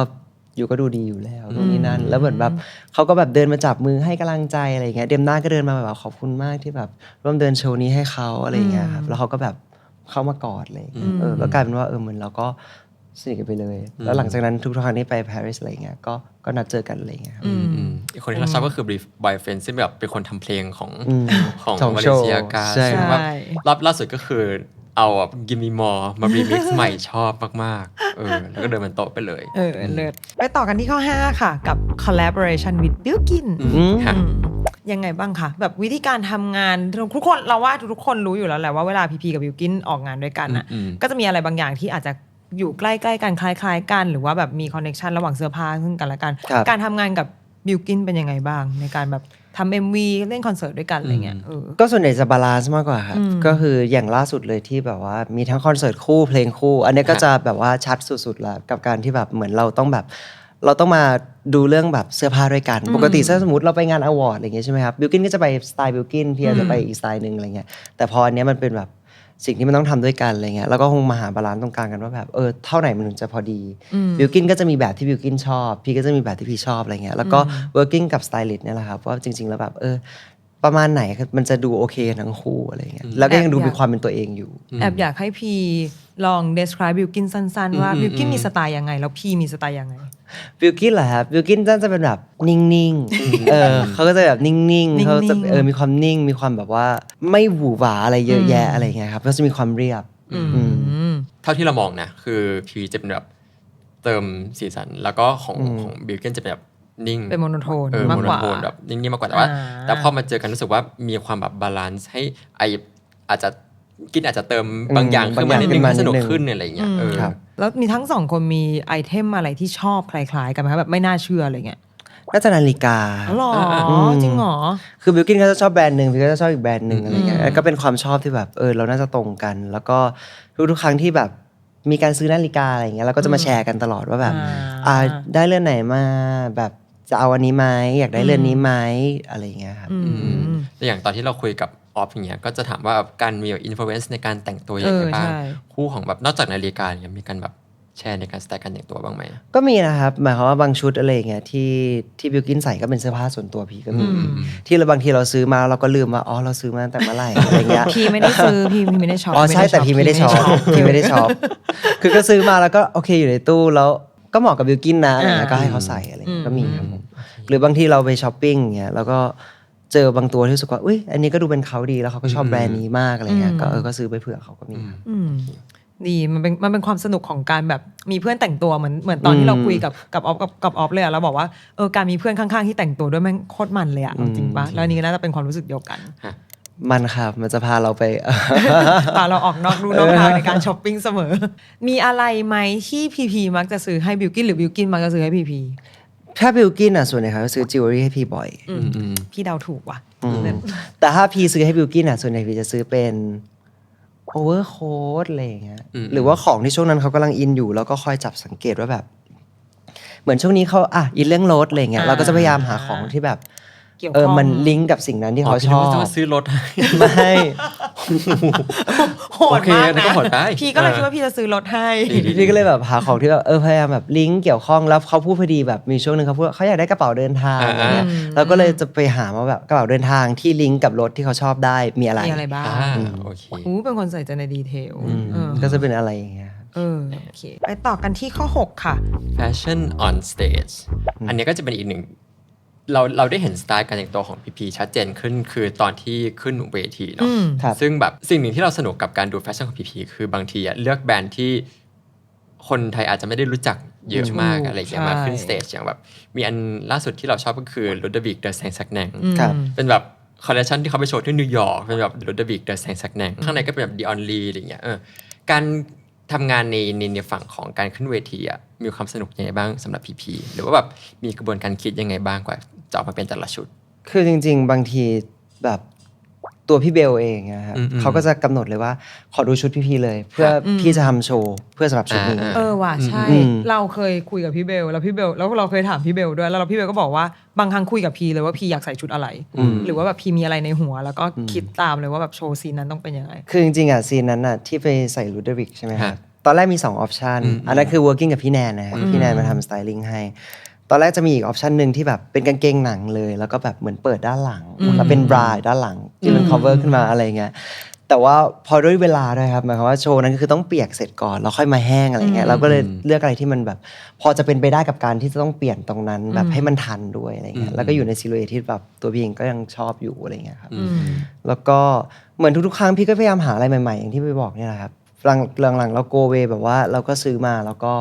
A: ดูดีอยู่แล้วนู่นนี่นั่นแล้วเหมือนแบบเขาก็แบบเดินมาจับมือให้กำลังใจอะไรอย่างเงี้ยเดมน่าก็เดินมาแบบขอบคุณมากที่แบบร่วมเดินโชว์นี้ให้เขาอะไรอย่างเงี้ยครับแล้วเขาก็แบบเข้ามากอดเลยก็กลายเป็นว่าเหมือนเราก็สนิทกันไปเลยแล้วหลังจากนั้นทุกครั้งที่ไปปารีสอะไรเงี้ยก็นัดเจอกันอะไรเงี้ยครับ
C: อีกคนที่เราชอบก็คือบอยเฟรนด์ซึ่งแบบเป็นคนทำเพลงของ
A: ของ
C: Balenciaga ใช่ว่ารอบล่าสุดก็คือเอาแบบ Give Me More มา remix ใหม่ชอบมากๆแล้วก็เดินบนโต๊ะไปเลย
B: เลิศไปต่อกันที่ข้อ5ค่ะกับ collaboration with Bilkin ยังไงบ้างคะแบบวิธีการทำงานทุกคนเราว่าทุกคนรู้อยู่แล้วแหละว่าเวลา PP กับ Bilkin ออกงานด้วยกันน่ะก็จะมีอะไรบางอย่างที่อาจจะอยู่ใกล้ๆกันคล้ายๆกันหรือว่าแบบมีคอนเนคชันระหว่างเสื้อผ้าซึ่งกันและกันการทำงานกับ Bilkin เป็นยังไงบ้างในการแบบทำ MV เล่นคอนเสิร์ตด้วยกันอะไรเงี้ย
A: ก็ส่วนใหญ่จะบาลานซ์มากกว่าครับก็คืออย่างล่าสุดเลยที่แบบว่ามีทั้งคอนเสิร์ตคู่เพลงคู่อันนี้ก็จะแบบว่าชัดสุดๆแล้วกับการที่แบบเหมือนเราต้องมาดูเรื่องแบบเสื้อผ้าด้วยกันปกติถ้าสมมติเราไปงานอวอร์ดอะไรเงี้ยใช่ไหมครับบิลกินก็จะไปสไตล์บิลกินพี่จะไปอีกสไตล์นึงอะไรเงี้ยแต่พออันเนี้ยมันเป็นแบบสิ่งที่มันต้องทำด้วยกันอะไรเงี้ยแล้วก็คงมาหาบาลานซ์ตรงกลางกันว่าแบบเท่าไหนมันถึงจะพอดีบิลกินก็จะมีแบบที่บิลกินชอบพี่ก็จะมีแบบที่พี่ชอบอะไรเงี้ยแล้วก็ working กับสไตลิสต์เนี่ยแหละครับว่าจริงๆแล้วแบบประมาณไหนมันจะดูโอเคทั้งคู่อะไรเงี้ยแล้วก็ยังดูมีความเป็นตัวเองอยู่
B: แอบอยากให้พี่ลอง describe บิลกินสั้นๆว่าบิลกินมีสไตล์ยังไงแล้วพี่มีสไตล์ยังไง
A: บิลกินเหรอครับบิลกินจะเป็นแบบนิ่งๆเขาก็จะแบบนิ่งๆเขาจะมีความนิ่งมีความแบบว่าไม่หวือหวาอะไรเยอะแยะอะไรเงี้ยครับก็จะมีความเรียบ
C: เท่าที่เรามองนะคือพีจะเป็นแบบเติมสีสันแล้วก็ของบิลกินจะเป็นแบบนิ่ง
B: เป็นโมโนโทน
C: มากกว่าแบบนิ่งๆมากกว่าแต่พอมาเจอกันรู้สึกว่ามีความแบบบาลานซ์ให้อาจจะเติมบางอย่างขึ้นมานิดนึงให้สนุกขึ้นอะไรอย่างเงี้ย
B: แล้วมีทั้งสองคนมีไอเทมอะไรที่ชอบคล้ายๆกันไหมครับแบบไม่น่าเชื่ออะไรเงี้ย
A: น่าจะนาฬิกา
B: หรอจริงหรอ
A: คือบิลกินเขาจะชอบแบรนด์นึงพี่ก็จะชอบอีกแบรนด์นึงอะไรเงี้ยก็เป็นความชอบที่แบบเราน่าจะตรงกันแล้วก็ทุกครั้งที่แบบมีการซื้อนาฬิกาอะไรเงี้ยเราก็จะมาแชร์กันตลอดว่าแบบได้เรือนไหนมาแบบจะเอาอันนี้ไหมอยากได้เรือนนี้ไหมอะไรเงี้ยครับ
C: อย่างตอนที่เราคุยกับออฟอย่างเงี้ยก็จะถามว่าการมีอินฟลูเอนซ์ในการแต่งตัวยังไงบ้างคู่ของแบบนอกจากนาฬิกาเนี่ยมีการแบบแชร์ในการสไตล์การแต่งตัวบ้างไหม
A: ก็มีนะครับหมายความว่าบางชุดอะไรเงี้ยที่บิลกินใส่ก็เป็นเสื้อผ้าส่วนตัวพี่ก็มีที่บางทีเราซื้อมาเราก็ลืมว่าเราซื้อมาตั้งแต่เมื่อไหร่อะไรเงี้ย
B: พี่ไม่ได้ซื้อพี่ไม่ได้ช็อป
A: ใช่แต่พี่ไม่ได้ช็อปพี่ไม่ได้ช็อปคือก็ซื้อมาแล้วก็โอเคอยู่ในตู้แล้วก็เหมาะกับบิลกินนะอะไรเงี้ยก็ให้เขาใส่อะไรก็มีครับผมหรือบางทีเราไปช้อปปิ้งเงี้ยแล้วก็เจอบางตัวที่รู้สึกว่าอุ้ยอันนี้ก็ดูเป็นเขาดีแล้วเขาก็ชอบแบรนด์นี้มากอะไรเงี้ยก็ซื้อไปเผื่อเขาก็มี
B: ดีมันเป็นความสนุกของการแบบมีเพื่อนแต่งตัวเหมือนตอนที่เราคุยกับออฟกับออฟเลยอะเราบอกว่าการมีเพื่อนข้างๆที่แต่งตัวด้วยแม่งโคตรมันเลยอะจริงปะแล้วนี่ก็น่าจะเป็นความรู้สึกเดียวกัน
A: มันครับมันจะพาเราไป
B: พาเราออกนอกลู่นอกทางในการช้อปปิ้งเสมอมีอะไรไหมที่พีพีมักจะซื้อให้บิลกินหรือบิลกินมักจะซื้อให้พีพี
A: ถ้าบิลกินอ่ะส่วนใหญ่เขาซื้อจิวเวลรี่ให้พี่บ่อย
B: พี่เดาถูกว่ะ
A: แต่ถ้าพี่ซื้อให้บิลกินอ่ะส่วนใหญ่พี่จะซื้อเป็นโอเวอร์โค้ทอะไรอย่างเงี้ยหรือว่าของที่ช่วงนั้นเขากำลังอินอยู่แล้วก็คอยจับสังเกตว่าแบบเหมือนช่วงนี้เขาอินเรื่องรถอะไรเงี้ยเราก็จะพยายามหาของที่แบบมันลิงก์กับสิ่งนั้นที่เขาชอบ
C: จะซื้อรถ
A: ไม่
B: โหดมากนะพี่ก็เลยคิดว่าพี่จะซื้อรถให้
A: พี่ก็เลยแบบหาของที่แบบพยายามแบบลิงก์เกี่ยวข้องแล้วเขาพูดพอดีแบบมีช่วงนึงเขาพูดเขาอยากได้กระเป๋าเดินทางอะไรเงี้ยเราก็เลยจะไปหามาแบบกระเป๋าเดินทางที่ลิงก์กับรถที่เขาชอบได้มีอะไร
B: บ้าง
C: โอเค
B: เป็นคนใส่ใจในดีเทล
A: ก็จะเป็นอะไรอย่างเงี้ย
B: โอเคไปต่อกันที่ข้อ6ค่ะ
C: Fashion on stage อันนี้ก็จะเป็นอีกหนึ่งเราได้เห็นสไตล์การแต่งตัวของพีพีชัดเจนขึ้นคือตอนที่ขึ้นเวทีเนาะซึ่งแบบสิ่งหนึ่งที่เราสนุกกับการดูแฟชั่นของพีพีคือบางทีเลือกแบรนด์ที่คนไทยอาจจะไม่ได้รู้จักเยอะมากอะไรอย่างเงี้ยมาขึ้นสเตจอย่างแบบมีอันล่าสุดที่เราชอบก็คือลูดวิกเดอแซงซักแนงเป็นแบบคอลเลคชันที่เขาไปโชว์ที่นิวยอร์กเป็นแบบลูดวิกเดอแซงซักแนงข้างในก็เป็นแบบดิออนลีอะไรอย่างเงี้ยการทำงานในฝั่งของการขึ้นเวทีมีความสนุกยังไงบ้างสำหรับพีพีหรือว่าแบบมีกระบวนการคิดยังไงบ้างกว่าจะออกมาเป็นแต่ละชุด
A: คือจริงๆบางทีแบบตัวพี่เบลเองนะครับเขาก็จะกำหนดเลยว่าขอดูชุดพี่เลยเพื่อพี่จะทำโชว์เพื่อสำหรับชุดนี้
B: ว่ะใช่เราเคยคุยกับพี่เบลแล้วเราเคยถามพี่เบลด้วยแล้วพี่เบลก็บอกว่าบางครั้งคุยกับพี่เลยว่าพี่อยากใส่ชุดอะไรหรือว่าแบบพี่มีอะไรในหัวแล้วก็คิดตามเลยว่าแบบโชว์ซีนนั้นต้องเป็นยังไง
A: คือจริงๆซีนนั้นที่ไปใส่ลูดวิกใช่ไหมครับตอนแรกมี2ออปชันอันนั้นคือ working กับพี่แนนนะครับพี่แนนมาทำสไตลิ่งให้ตอนแรกจะมีอีกออปชันหนึ่งที่แบบเป็นกางเกงหนังเลยแล้วก็แบบเหมือนเปิดด้านหลังแล้วเป็นบราด้านหลังที่มัน cover ขึ้นมาอะไรเงี้ยแต่ว่าพอด้วยเวลาด้วยครับหมายความว่าโชว์นั้นคือต้องเปียกเสร็จก่อนแล้วค่อยมาแห้งอะไรเงี้ยเราก็เลยเลือกอะไรที่มันแบบพอจะเป็นไปได้กับการที่จะต้องเปลี่ยนตรงนั้นแบบให้มันทันด้วยอะไรเงี้ยแล้วก็อยู่ในซิลูเอทที่แบบตัวพี่เองก็ยังชอบอยู่อะไรเงี้ยครับแล้วก็เหมือนทุกๆครั้งพี่ก็พยายามหาอะไรใหม่ๆอย่างที่ไปบอกเนี่ยแหละครับหลังเราโกเวแบบว่าเราก็ซื้อมาแล้วก็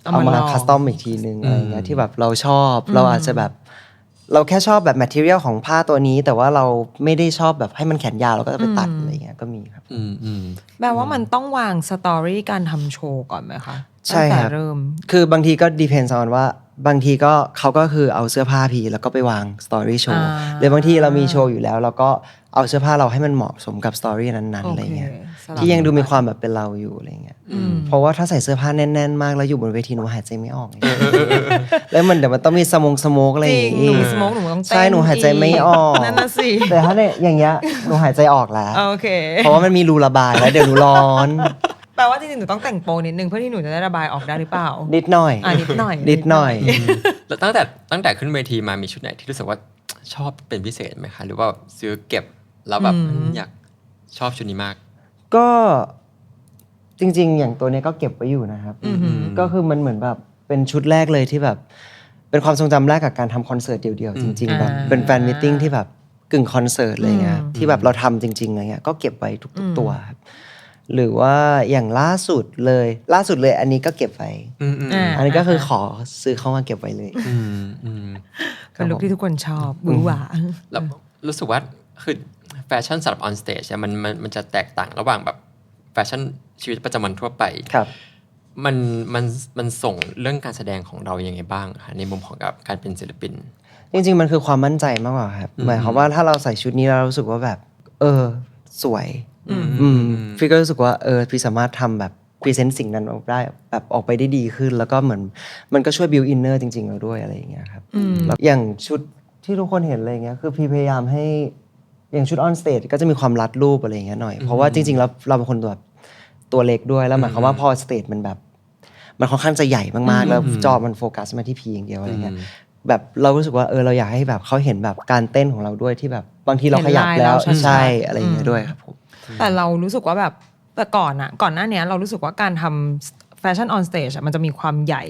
A: เอามาคัสตอมอีกทีนึงอะไรเงี้ยที่แบบเราชอบเราอาจจะแบบเราแค่ชอบแบบแมททีเรียลของผ้าตัวนี้แต่ว่าเราไม่ได้ชอบแบบให้มันแขนยาวเราก็จะไปตัดอะไรเงี้ยก็มีครับ
B: แปลว่ามันต้องวางสตอรี่การทำโชว์ก่อนไหมคะ
A: ใช่ครับคือบางทีก็ depends on ว่าบางทีก็เขาก็คือเอาเสื้อผ้าพี่แล้วก็ไปวางสตอรี่โชว์หรือบางทีเรามีโชว์อยู่แล้วเราก็เอาเสื้อผ้าเราให้มันเหมาะสมกับสตอรี่นั้นๆอะไรเงี้ยที่ยังดูมีความแบบเป็นเราอยู่อะไรเงี้ยเพราะว่าถ้าใส่เสื้อผ้าแน่นๆมากแล้วอยู่บนเวทีหนูหายใจไม่ออกแล้วมันเดี๋ยวมันต้องมีสโมกอะไรอย่างงี้
B: สโมกหนูต้องเต้น
A: ใช่หนูหายใจไม่ออก
B: นั่นน่ะสิ
A: แต่ถ้าเนี่ยอย่างเงี้ยหนูหายใจออกแล้ว
B: โอเค
A: เพราะว่ามันมีรูระบายแล้วเดี๋ยวหนูร้อน
B: แปลว่าจริงๆหนูต้องแต่งโปนิดนึงเพื่อที่หนูจะได้ระบายออกได้หรือเปล่า
A: นิดหน่อย
B: นิดหน่
A: อย
C: แล้วตั้งแต่ขึ้นเวทีมามีชุดไหนที่รู้สึกว่าชอบเป็นพิเศษไหมคะหรือว่าซื้อเก็บแล้วแบบอยากชอบชุดนี้มาก
A: ก็จริงๆอย่างตัวนี้ก็เก็บไว้อยู่นะครับก็คือมันเหมือนแบบเป็นชุดแรกเลยที่แบบเป็นความทรงจำแรกกับการทำคอนเสิร์ตเดี่ยวๆจริงๆแบบเป็นแฟนมีตติ้งที่แบบกึ่งคอนเสิร์ตอะไรเงี้ยที่แบบเราทำจริงๆอะไรเงี้ยก็เก็บไว้ทุกๆตัวครับหรือว่าอย่างล่าสุดเลยอันนี้ก็เก็บไว้อันนี้ก็คือขอซื้อเข้ามาเก็บไว้เลย
B: เป็นลุคที่ทุกคนชอบบู๊หวา
C: แล้วรู้สึกว่าคือแฟชั่นสำหรับออนสเตจเนี่ยมันจะแตกต่างระหว่างแบบแฟชั่นชีวิตประจำวันทั่วไปมันส่งเรื่องการแสดงของเรายังไงบ้างคะในมุมของการเป็นศิลปิน
A: จริงๆมันคือความมั่นใจมากกว่าครับหมายความว่าถ้าเราใส่ชุดนี้เรารู้สึกว่าแบบสวยพี่ก็รู้สึกว่าพี่สามารถทำแบบพรีเซนต์สิ่งนั้นออกได้แบบออกไปได้ดีขึ้นแล้วก็เหมือนมันก็ช่วยบิวอินเนอร์จริงๆเราด้วยอะไรอย่างเงี้ยครับแล้วอย่างชุดที่ทุกคนเห็นอะไรเงี้ยคือพี่พยายามให้อย่างชุดออนสเตจก็จะมีความรัดรูปอะไรอย่างเงี้ยหน่อยเพราะว่าจริงๆแล้วเราเป็นคนตัวเล็กด้วยแล้วหมายความว่าพอสเตจมันแบบมันค่อนข้างจะใหญ่มากๆแล้วจอมันโฟกัสมาที่พีอย่างเดียวอะไรเงี้ยแบบเรารู้สึกว่าเราอยากให้แบบเขาเห็นแบบการเต้นของเราด้วยที่แบบบางทีเราขยับแล้วใช่อะไรอย่างเงี้ยด้วยครับผม
B: แต่เรารู้สึกว่าแบบแต่ก่อนหน้านี้เรารู้สึกว่าการทำแฟชั่นออนสเตจมันจะมีความใหญ่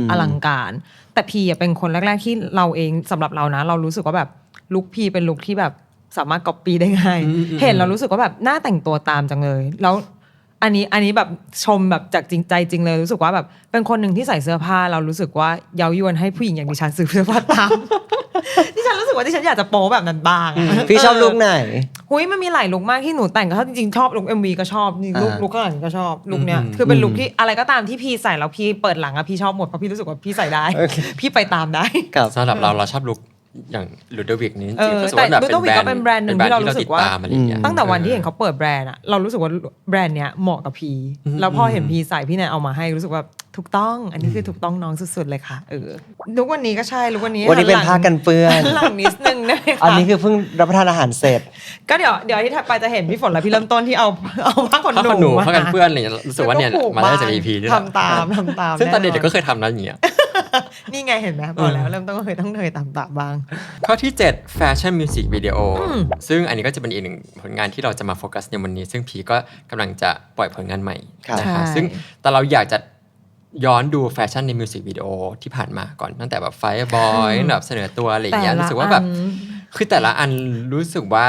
B: อลังการแต่พีเป็นคนแรกๆที่เราเองสำหรับเรานะเรารู้สึกว่าแบบลุคพีเป็นลุคที่แบบสามารถก๊อปปี้ได้ง่ายเห็นเรารู้สึกว่าแบบน่าแต่งตัวตามจังเลยแล้ว อันนี้แบบชมแบบจากจริงใจจริงเลยรู้สึกว่าแบบเป็นคนหนึ่งที่ใส่เสื้อผ้าเรารู้สึกว่าเย้ายวนให้ผู้หญิงอย่างดิฉันซื้อเสื้อผ้าตาม ดิฉันรู้สึกว่าดิฉันอยากจะโป๊แบบนั้นบ้างอะ
A: พี่ชอบลุคไหน
B: หุยมันมีหลายลุคมากที่หนูแต่งก็จริงๆชอบลุค MV ก็ชอบนี่ลุคข้างหลังก็ชอบลุคเนี้ยคือเป็นลุคที่อะไรก็ตามที่พี่ใส่แล้วพี่เปิดหลังอะพี่ชอบหมดเพราะพี่รู้สึกว่าพี่ใส่ได้ พี่ไปตามได้
A: ครับ
C: สำหรับเราชอบลุคอย่างลูเดวิกนี้จริงๆรู้สึก
B: แต่
C: ว่าแบบ
B: ลูเดวิกก็เป็นแบรนด์หนึ่งที่เรารู้สึกว่า
C: ติดตามอะไรอย่างเงี้ย
B: ตั้งแต่วันที่เห็นเขาเปิดแบรนด์อะเรารู้สึกว่าแบรนด์เนี้ยเหมาะกับพีแล้วพอเห็นพีใส่พี่แนนเอามาให้รู้สึกว่าถูกต้องอันนี้คือถูกต้องน้องสุดๆเลยค่ะลุควันนี้ก็ใช่ลุควันนี้
A: วันนี้เป็นผ้ากันเปื้อน
B: หลังนิดนึงได้ไหมคะ
A: อันนี้คือเพิ่งรับประทานอาหารเสร็จ
B: ก็เดี๋ยวที่ถัดไปจะเห็นพี่ฝนและพี่เริ่มต้นที่เอาผ้าขน
C: ผ้า
B: ห
C: ขนห
B: นู
C: นูผ้ากันเปื้อนอะไรอย่างเงี้ยรู้สึกว่าเนี่ยมาได้จาก EP นี่แหละ
B: ทำตาม
C: ซึ่งตอนเด็กๆก็เคยทำนะอย่างเงี้ย
B: นี่ไงเห็นไหมบอกแล้วเริ่มต้นก็เคยต้องเนยตามบ้าง
C: ข้อที่ 7 แฟชั่นมิวสิกวิดีโอซึ่งอันนี้ก็จะเป็นอีกหนึ่งผลงานที่เราจะมาโฟกัสในวันนี้ ซึ่งพีก็กำลังจะปล่อยผลงานใหม่
A: ครับ
C: นะคะ
B: ใช่
C: ซึ่งแต่เราอยากจะย้อนดูแฟชั่นในมิวสิกวิดีโอที่ผ่านมาก่อนตั้งแต่แบบไฟบอยแบบเสนอตัวอะไรอย่างเงี้ยรู้สึกว่าแบบคือแต่ละอันรู้สึกว่า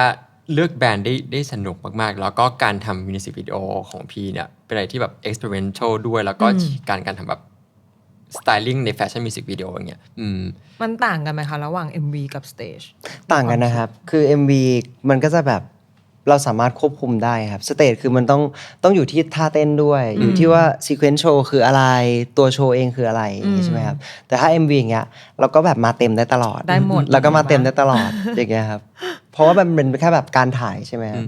C: เลือกแบรนด์ได้สนุกมากๆ แล้วก็การทำมิวสิกวิดีโอของพีเนี่ยเป็นอะไรที่แบบ experimental ด้วยแล้วก็การทำแบบสไตลิ่งในแฟชั่นมิวสิกวิดีโออย่างเงี้ย
B: มันต่างกันไหมคะระหว่าง MV กับ Stage
A: ต่างกันนะครับ คือ MV มันก็จะแบบเราสามารถควบคุมได้ครับสเตจคือมันต้องอยู่ที่ท่าเต้นด้วย อยู่ที่ว่าซีเควนซ์โชว์คืออะไรตัวโชว์เองคืออะไรอย่างงี้ใช่ไหมครับแต่ถ้า MV อย่างเงี้ยเราก็แบบมาเต็มได้ตลอด
B: ได้หมด
A: แล้วก็มาเต็มได้ตลอด อย่างเงี้ยครับเพราะว่ามันเป็นแค่แบบการถ่ายใช่ไหมครับ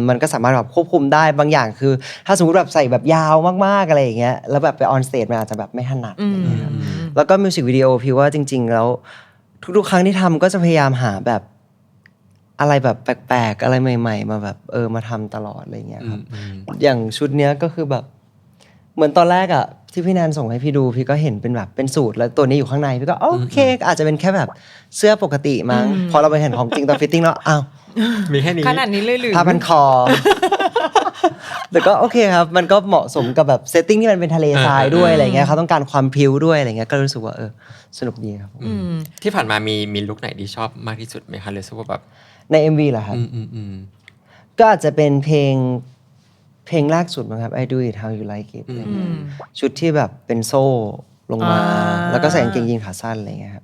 A: มันก็สามารถแบบควบคุมได้บางอย่างคือ ถ้าสมมติแบบใส่แบบยาวมากๆอะไรอย่างเงี้ยแล้วแบบไปออนสเตจมันอาจจะแบบไม่ถนัดอย่างเงี้ยครับแล้วก็มิวสิกวิดีโอพี่ว่าจริงๆแล้วทุกๆครั้งที่ทำก็จะพยายามหาแบบอะไรแบบแปลกๆอะไรใหม่ๆมาแบบมาทำตลอดอะไรเงี้ยครับอย่างชุดเนี้ยก็คือแบบเหมือนตอนแรกอะที่พี่แนนส่งให้พี่ดูพี่ก็เห็นเป็นแบบเป็นสูตรแล้วตัวนี้อยู่ข้างในพี่ก็โอเคอาจจะเป็นแค่แบบเสื้อปกติมั้งพอเราไปเห็นของจริงตอนฟิตติ้งแล้วอ้าว
C: มีแค่นี้
B: ขนาดนี้เลยหรือ
A: ผ้าพันคอ แต่ก็โอเคครับมันก็เหมาะสมกับแบบเซตติ้งที่มันเป็นทะเลทรายด้วยอะไรเงี้ยเขาต้องการความพริ้วด้วยอะไรเงี้ยก็รู้สึกว่าสนุกดีครับ
C: ที่ผ่านมามีลุคไหนที่ชอบมากที่สุดไหมคะหรือรู้สึกว่าแบบ
A: ใน MV เหรอครับก็อาจจะเป็นเพลงแรกสุดมั้งครับ I Do It How You Like It อะไรเงี้ยชุดที่แบบเป็นโซ่ลงมาแล้วก็ใส่กางเกงยีนขาสั้นอะไรเงี้ยครับ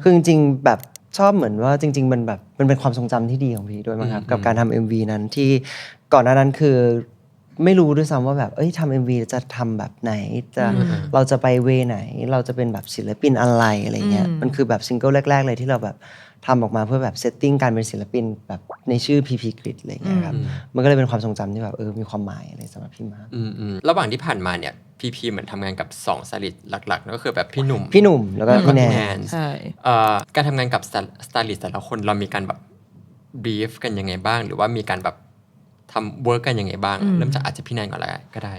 A: คือจริงๆแบบชอบเหมือนว่าจริงๆมันแบบมันเป็นความทรงจำที่ดีของพี่ด้วยมั้งครับกับการทำ MV นั้นที่ก่อนหน้านั้นคือไม่รู้ด้วยซ้ำว่าแบบทำ MV จะทำแบบไหนเราจะไปเวไหนเราจะเป็นแบบศิลปินอะไรอะไรเงี้ยมันคือแบบซิงเกิลแรกๆเลยที่เราแบบทำออกมาเพื่อแบบเซตติ้งการเป็นศิลปินแบบในชื่อ PP Grid อะไรเงี้ยครับมันก็เลยเป็นความทรงจำที่แบบมีความหมายอะไรสำหรับพี่มาก
C: ระหว่างที่ผ่านมาเนี่ยพีเหมือนทำงานกับ2สไตลิสต์หลักๆนั่นก็คือแบบพี่หนุ่ม
A: แล้วก็พี่แนน
B: ใช่
C: การทำงานกับสไตลิสต์แต่ละคนเรามีการแบบบรีฟกันยังไงบ้างหรือว่ามีการแบบทำเวิร์กกันยังไงบ้างเริ่มจากอาจจะพี่แนนก่อนเลยก็ได้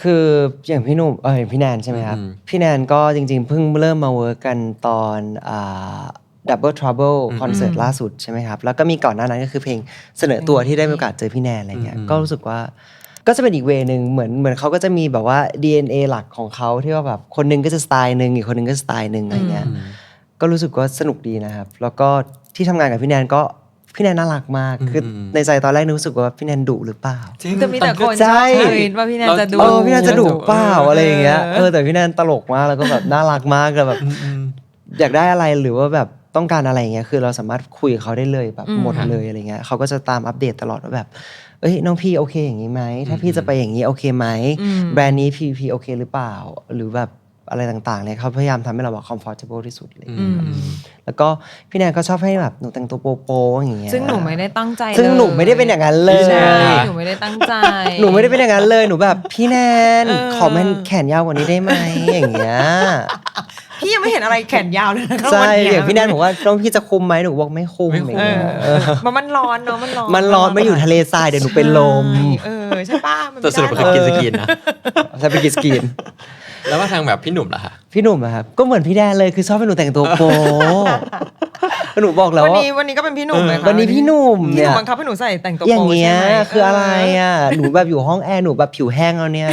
A: คืออย่างพี่หนุ่มพี่แนนใช่ไหมครับพี่แนนก็จริงๆเพิ่งเริ่มมาเวิร์กกันตอนDouble Trouble คอนเสิร์ตล่าสุดใช่ไหมครับแล้วก็มีก่อนหน้านั้นก็คือเพลงเสนอตัวที่ได้มีโอกาสเจอพี่แนนอะไรเงี้ยก็รู้สึกว่าก็จะเป็นอีกเวนึงเหมือนเขาก็จะมีแบบว่า DNA หลักของเขาที่ว่าแบบคนนึงก็จะสไตล์นึงอีกคนนึงก็สไตล์นึงอะไรเงี้ยก็รู้สึกว่าสนุกดีนะครับแล้วก็ที่ทำงานกับพี่แนนก็พี่แนนน่ารักมากคือในใจตอนแรกนึกรู้สึกว่าพี่แนนดุหรือเปล่า
B: จะมีแต่คนชอบคิดว่าพี่แนนจะดุ
A: พี่แนนจะดุเปล่าอะไรอย่างเงี้ยแต่พี่แนนตลกมากแล้วก็แบบน่ารักมากแบบอยากได้อะไรหรือว่าแบบต้องการอะไรเงี้ยคือเราสามารถคุยกับเขาได้เลยแบบหมดเลยอะไรเงี้ยเขาก็จะตามอัปเดตตลอดว่าแบบน้องพี่โอเคอย่างนี้ไหมถ้าพี่จะไปอย่างนี้โอเคไหมแบรนด์นี้พี่โอเคหรือเปล่าหรือแบบอะไรต่างๆเนี่ยเขาพยายามทำให้เราแบบ comfortable ที่สุดเลยแล้วก็พี่แนนก็ชอบให้แบบหนูแต่งตัวโป๊ๆอย่างเงี้ย
B: ซึ่งหนูไม่ได้ตั้งใจ
A: ซึ่งหนูไม่ได้เป็นอย่างนั้นเลย
B: หนูไม่ได้ตั้งใจ
A: หนูไม่ได้เป็นอย่างนั้นเลยหนูแบบพี่แนนขอมันแขนยาวกว่านี้ได้ไหมอย่างเงี้ย
B: พี่ยังไม่เห็นอะไรแขนยาวเลยนะ
A: ใช่อย่างพี่แนนบอกว่าน้องพี่จะคุมไหมหนูบอกไม่คุมอย่างเงี้ย
B: มันร้อนเนาะมันร้
A: อนไม่อยู่ทะเลทรายเดี๋ยวหนูเป็นลม
B: ใช่ป่ะ
C: แต่สรุปมันคือกินสกินนะ
A: ใช่ไปกินสกิน
C: แล้วว่าทางแบบพี่หนุ่มล่ะคะ
A: พี่หนุ่มอะครับก็เหมือนพี่แดนเลยคือชอบให้หนูแต่งตัวโป๊หนูบอกแล้วว่า
B: วันนี้ก็เป็นพี่หนุ่มเลยค่ะ
A: วันนี้พี่หนุ่มเนี่ย
B: บังคับให้หนูใส่แต่งตัวโป๊
A: อย่างเงี้ยคืออะไรอะหนูแบบอยู่ห้องแอร์หนูแบบผิวแห้งแล้วเนี่ย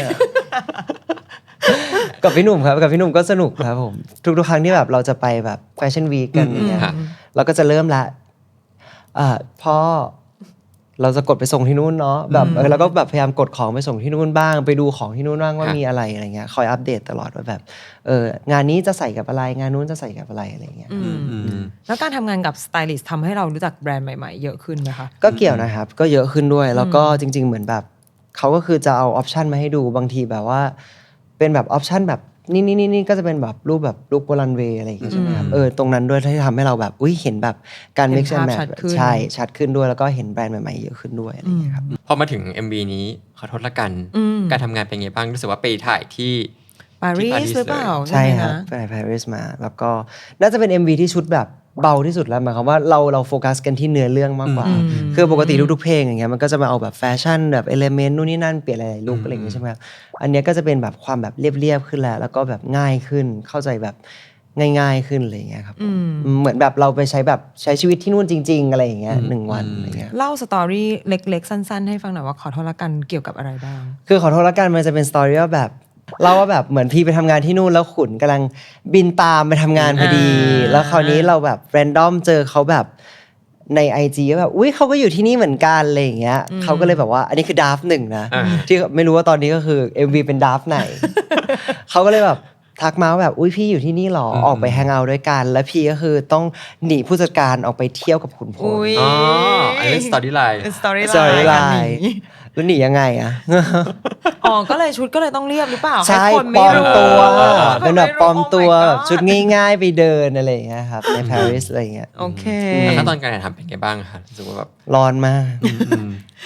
A: กับพี่หนุ่มครับกับพี่หนุ่มก็สนุกครับผมทุกๆครั้งที่แบบเราจะไปแบบแฟชั่นวีคกันอย่างเงี้ยเราก็จะเริ่มละพ่อ เราจะกดไปส่งที่นู่นเนาะแบบเราก็แบบพยายามกดของไปส่งที่นู่นบ้างไปดูของที่นู่นบ้างว่ามีอะไรเงี้ยคอยอัปเดตตลอดว่าแบบงานนี้จะใส่กับอะไรงานนู้นจะใส่กับอะไรอะไรเงี้ย
B: แล้วการทำงานกับสไตลิสต์ทำให้เรารู้จักแบรนด์ใหม่ๆเยอะขึ้นไหมคะ
A: ก็เกี่ยวนะครับก็เยอะขึ้นด้วยแล้วก็จริงๆเหมือนแบบเขาก็คือจะเอาออปชันมาให้ดูบางทีแบบว่าเป็นแบบออปชันแบบนี่ก็จะเป็นแบบรูปบนรันเวย์อะไรอย่างเงี้ยใช่ไหมครับตรงนั้นด้วยที่ทำให้เราแบบเห็นแบบการ mix and match ใช่ชัดขึ้นด้วยแล้วก็เห็นแบรนด์ใหม่ๆเยอะขึ้นด้วยอะไรอย่างเงี้ยครับ
C: พอมาถึง MV นี้ขอโทษละกันการทำงานเป็นไงบ้างรู้สึกว่าไปถ่ายที่
B: ปารีสหรือเปล่า
A: ใช่ครับไปปารีสมาแล้วก็น่าจะเป็น MV ที่ชุดแบบเบาที่สุดแล้วหมายความว่าเราโฟกัสกันที่เนื้อเรื่องมากกว่าคือปกติทุกๆเพลงอย่างเงี้ยมันก็จะมาเอาแบบแฟชั่นแบบเอลิเมนต์นู่นนี่นั่นเปลี่ยนหลายๆลุคอะไรอย่างเงี้ยใช่ไหมครับอันเนี้ยก็จะเป็นแบบความแบบเรียบๆขึ้นแล้วก็แบบง่ายขึ้นเข้าใจแบบง่ายๆขึ้นอะไรอย่างเงี้ยครับเหมือนแบบเราไปใช้ชีวิตที่นู่นจริงๆอะไรอย่างเงี้ย1 วันอะไรเงี้ย
B: เล่าสตอรี่เล็กๆสั้นๆให้ฟังหน่อยว่าขอโทษละกันเกี่ยวกับอะไรบ้าง
A: คือขอโทษละกันมันจะเป็นสตอรี่ว่าแบบเราว่าแบบเหมือนพี่ไปทำงานที่นู่นแล้วขุนกำลังบินตามไปทำงานพอดีแล้วคราวนี้เราแบบแรนดอมเจอเขาแบบใน IG ก็แบบอุ๊ยเขาก็อยู่ที่นี่เหมือนกันอะไรอย่างเงี้ยเขาก็เลยแบบว่าอันนี้คือดราฟต์ 1นะที่ไม่รู้ว่าตอนนี้ก็คือ MV เป็นดราฟต์ไหน เขาก็เลยแบบทักมาว่าแบบอุ๊ยพี่อยู่ที่นี่หรอออกไปแฮงเอาท์ด้วยกันแล้วพี่ก็คือต้องหนีผู้จัดการออกไปเที่ยวกับขุนพล
C: อ๋ออันนี้สตอรี่ไลน์
A: แล้วหนียังไงอ่ะ
B: อ๋อก็เลยชุดก็เลยต้องเรียบหรือเปล่า
A: ใช่ปลอมตัวเป็นแบบปลอมตัวแบบชุดง่ายๆไปเดินอะไรอย่างเงี้ยครับในปารีสอะไรอย่างเงี้ย
B: โอเค
C: แล้วขั้นตอนการถ่ายทำเป็นไงบ้างคะรู้สึกว่าแบบ
A: ร้อนมาก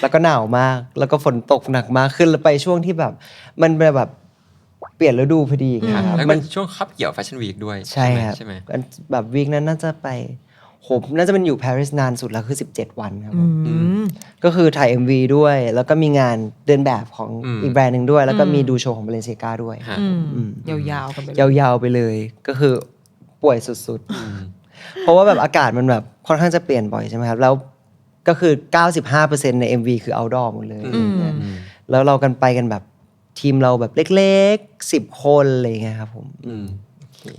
A: แล้วก็หนาวมากแล้วก็ฝนตกหนักมากขึ้นแล้วไปช่วงที่แบบมันแบบเปลี่ยนฤดูพอดี
C: ครับแล้วมันช่วงคับเกี่ยวแฟชั่นวีคด้วย
A: ใช่ครับแบบวีคนั้นน่าจะไปน่าจะเป็นอยู่ปารีสนานสุดแล้วคือ17 วันครับก็คือถ่าย MV ด้วยแล้วก็มีงานเดินแบบของอีกแบรนด์หนึ่งด้วยแล้วก็มีดูโชว์ของ Balenciaga ด้วย
B: ยาวๆกันไปเลย
A: ยาวๆไปเลยก็คือป่วยสุดๆเพราะว่าแบบอากาศมันแบบค่อนข้างจะเปลี่ยนบ่อยใช่ไหมครับแล้วก็คือ 95% ใน MV คือ outdoor หมดเลยแล้วเรากันไปกันแบบทีมเราแบบเล็กๆ10 คนอะไรอย่างเงี้ยครับผม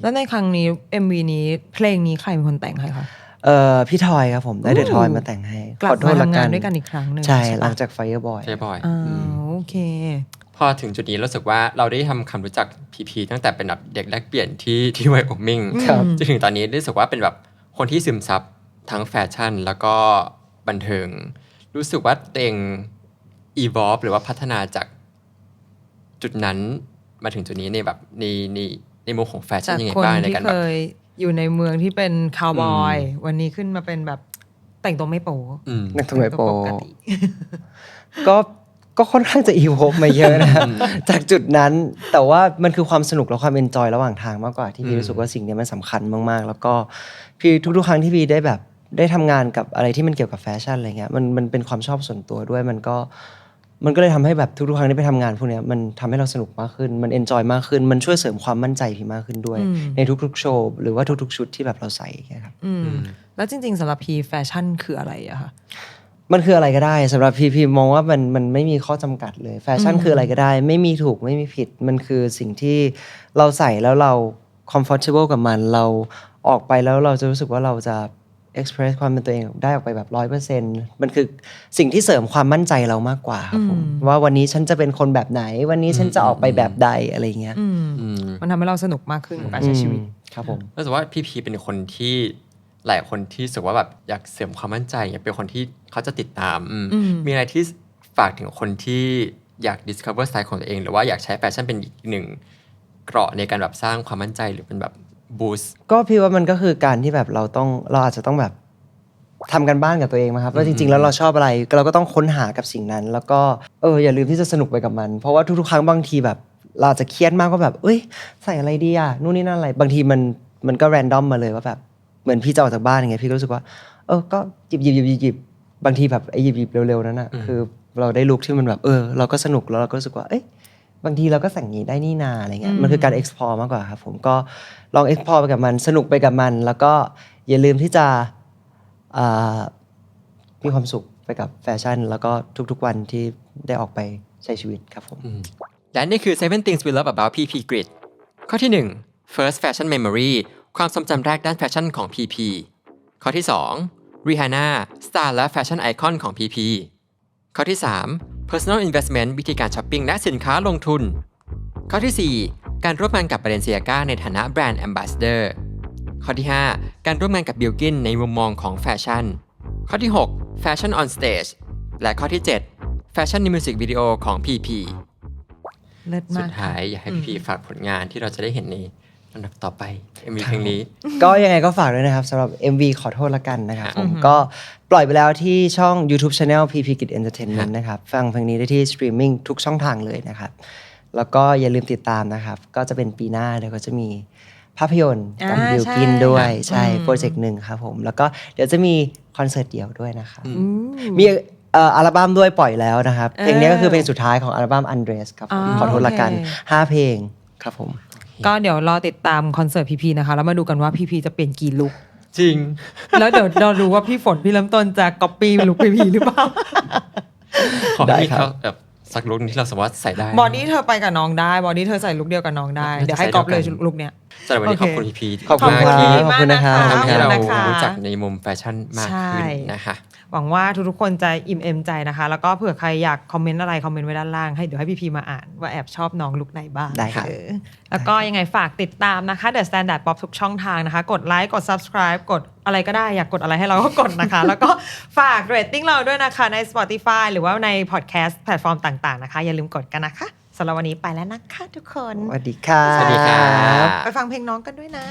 B: แล้วในครั้งนี้ MV นี้เพลงนี้ใครเป็นคนแต่งให้คะ
A: พี่ทอยครับผมได้เดอะทอยมาแต่งให้
B: กลับมาทำงานด้วยกันอีกครั้งนึง
A: ใช่หลังจาก Fireboy
B: โอเค
C: พอถึงจุดนี้รู้สึกว่าเราได้ทำความรู้จักพีตั้งแต่เป็นแบบเด็กแรกเปลี่ยนที่ไวโอมิงจนถึงตอนนี้รู้สึกว่าเป็นแบบคนที่ซึมซับทั้งแฟชั่นแล้วก็บันเทิงรู้สึกว่าตัวเอง evolve หรือว่าพัฒนาจากจุดนั้นมาถึงจุดนี้ในแบบในมุมของแฟชั่นยังไงบ้างในการแบบ
B: อยู่ในเมืองที่เป็นคาวบอยวันนี้ขึ้นมาเป็นแบบแต่งตัวไม่โป๊
A: แต่งตัวไม่โป๊ก็ค่อนข้างจะอีโวฟมาเยอะนะจากจุดนั้นแต่ว่ามันคือความสนุกและความเอนจอยระหว่างทางมากกว่าที่พี่รู้สึกว่าสิ่งนี้มันสำคัญมากๆแล้วก็พี่ทุกๆครั้งที่พี่ได้ทำงานกับอะไรที่มันเกี่ยวกับแฟชั่นอะไรเงี้ยมันเป็นความชอบส่วนตัวด้วยมันก็เลยทำให้แบบทุกๆครั้งที่ไปทำงานพวกนี้มันทำให้เราสนุกมากขึ้นมันเอนจอยมากขึ้นมันช่วยเสริมความมั่นใจพี่มากขึ้นด้วยในทุกๆโชว์หรือว่าทุกๆชุดที่แบบเราใส่ครับ
B: แล้วจริงๆสำหรับพี่แฟชั่นคืออะไรอะคะ
A: มันคืออะไรก็ได้สำหรับพี่มองว่ามันไม่มีข้อจำกัดเลยแฟชั่นคืออะไรก็ได้ไม่มีถูกไม่มีผิดมันคือสิ่งที่เราใส่แล้วเรา comfortable กับมันเราออกไปแล้วเราจะรู้สึกว่าเราจะexpress ความเป็นตัวเองได้ออกไปแบบ 100% มันคือสิ่งที่เสริมความมั่นใจเรามากกว่าครับผมว่าวันนี้ฉันจะเป็นคนแบบไหนวันนี้ฉันจะออกไปแบบใดอะไรเงี้ย
B: มันทำให้เราสนุกมากขึ้นกับการใช้ชีวิต
A: ครับผม
C: รู้สึกว่าพี่เป็นคนที่หลายคนที่รู้สึกว่าแบบอยากเสริมความมั่นใจเป็นคนที่เขาจะติดตามมีอะไรที่ฝากถึงคนที่อยาก discover สไตล์ของตัวเองหรือว่าอยากใช้แฟชั่นเป็นอีกหนึ่งเกราะในการแบบสร้างความมั่นใจหรือเป็นแบบboost
A: ก็พี่ว่ามันก็คือการที่แบบเราอาจจะต้องแบบทำกันบ้านกับตัวเองมั้งครับว่าจริงๆแล้วเราชอบอะไรเราก็ต้องค้นหากับสิ่งนั้นแล้วก็อย่าลืมที่จะสนุกไปกับมันเพราะว่าทุกๆครั้งบางทีแบบเราอาจจะเครียดมากว่าแบบเอ้ยใส่อะไรดีอ่ะนู่นนี่นั่นอะไรบางทีมันก็แรนดอมมาเลยว่าแบบเหมือนพี่จะออกจากบ้านอย่างเงี้ยพี่ก็รู้สึกว่าก็หยิบบางทีแบบไอ้หยิบเร็วๆนั้นน่ะคือเราได้ลุคที่มันแบบเราก็สนุกแล้วเราก็รู้สึกว่าบางทีเราก็แต่งนี้ได้นี่นาอะไรเงี้ยมันคือการ explore มากกว่าครับผมก็ลอง explore ไปกับมันสนุกไปกับมันแล้วก็อย่าลืมที่จะมีความสุขไปกับแฟชั่นแล้วก็ทุกๆวันที่ได้ออกไปใช้ชีวิตครับผม
C: และนี่คือ 7 Things We Love About PP Grid ข้อที่ 1 First Fashion Memory ความทรงจำแรกด้านแฟชั่นของ PP ข้อที่ 2 Rihanna สตาร์และแฟชั่นไอคอนของ PP ข้อที่ 3 personal investment วิธีการช้อปปิ้งและสินค้าลงทุนข้อที่ 4 การร่วมงานกับ Balenciaga ในฐานะ Brand Ambassador ข้อที่ 5 การร่วมงานกับ Bilkin ในมุมมองของแฟชั่นข้อที่ 6 Fashion on Stage และข้อที่ 7 Fashion ในมิวสิกวิดีโอของ PP
B: เลิศ
C: สุ
B: มา
C: ด
B: ก
C: ท้ายอยากให้ PP ฝากผลงานที่เราจะได้เห็นในลำดับต่อไป MV เพลงนี้
A: ก็ยังไงก็ฝากด้วยนะครับสำหรับ MV ขอโทษละกันนะครับผมก็ปล่อยไปแล้วที่ช่อง YouTube Channel PP Kid Entertainment นะครับฟังเพลงนี้ได้ที่สตรีมมิ่งทุกช่องทางเลยนะครับแล้วก็อย่าลืมติดตามนะครับก็จะเป็นปีหน้าเดี๋ยวก็จะมีภาพยนตร์กับบิลกินด้วยใช่โปรเจกต์หนึ่งครับผมแล้วก็เดี๋ยวจะมีคอนเสิร์ตเดี่ยวด้วยนะครับมีอัลบั้มด้วยปล่อยแล้วนะครับเพลงนี้ก็คือเพลงสุดท้ายของอัลบั้ม Undress ครับผมขอโทษละกัน5เพลงครับผม
B: ก็เดี๋ยวรอติดตามคอนเสิร์ตพีพีนะคะแล้วมาดูกันว่าพีพีจะเปลี่ยนกี่ลุค
C: จริง
B: แล้วเดี๋ยวเราดูว่าพี่ฝนพี่เริ่มต้นจะก๊อปปี้ลุคพีพีหรือเปล่า
C: ขอให้มีเขาแบบสักลุคที่เราสามารถใส่ได้
B: บอดี้เธอไปกับน้องได้บอดี้เธอใส่ลุคเดียวกับน้องได้เดี๋ยวให้ก๊อปเลยลุคเนี้ย
C: สำหรับวันนี้ขอบคุณ PP
A: ขอบคุณ
C: มาก
A: ครับ
C: ที่
A: ขอบคุณนะครับ
C: ทำให้เรา
B: ขอบคุณนะคะ
C: รู้จักในมุมแฟชั่นมากขึ้นนะคะ
B: หวังว่าทุกๆคนจะอิ่มเอมใจนะคะแล้วก็เผื่อใครอยากคอมเมนต์อะไรคอมเมนต์ไว้ด้านล่างให้เดี๋ยวให้พีมาอ่านว่าแอบชอบน้องลุคไหนบ้าง
A: ได้ครับ
B: แล้วก็ยังไงฝากติดตามนะคะ The Standard Pop ทุกช่องทางนะคะกดไลค์กด subscribe กดอะไรก็ได้อยากกดอะไรให้เราก็กดนะคะ แล้วก็ฝากเรตติ้งเราด้วยนะคะใน Spotify หรือว่าใน podcast แพลตฟอร์มต่างๆนะคะอย่าลืมกดกันนะคะสำหรับวันนี้ไปแล้วนะคะทุกคน
A: สวัสดีครับ
C: สวัสดีครับ
B: ไปฟังเพลงน้องกันด้วยนะ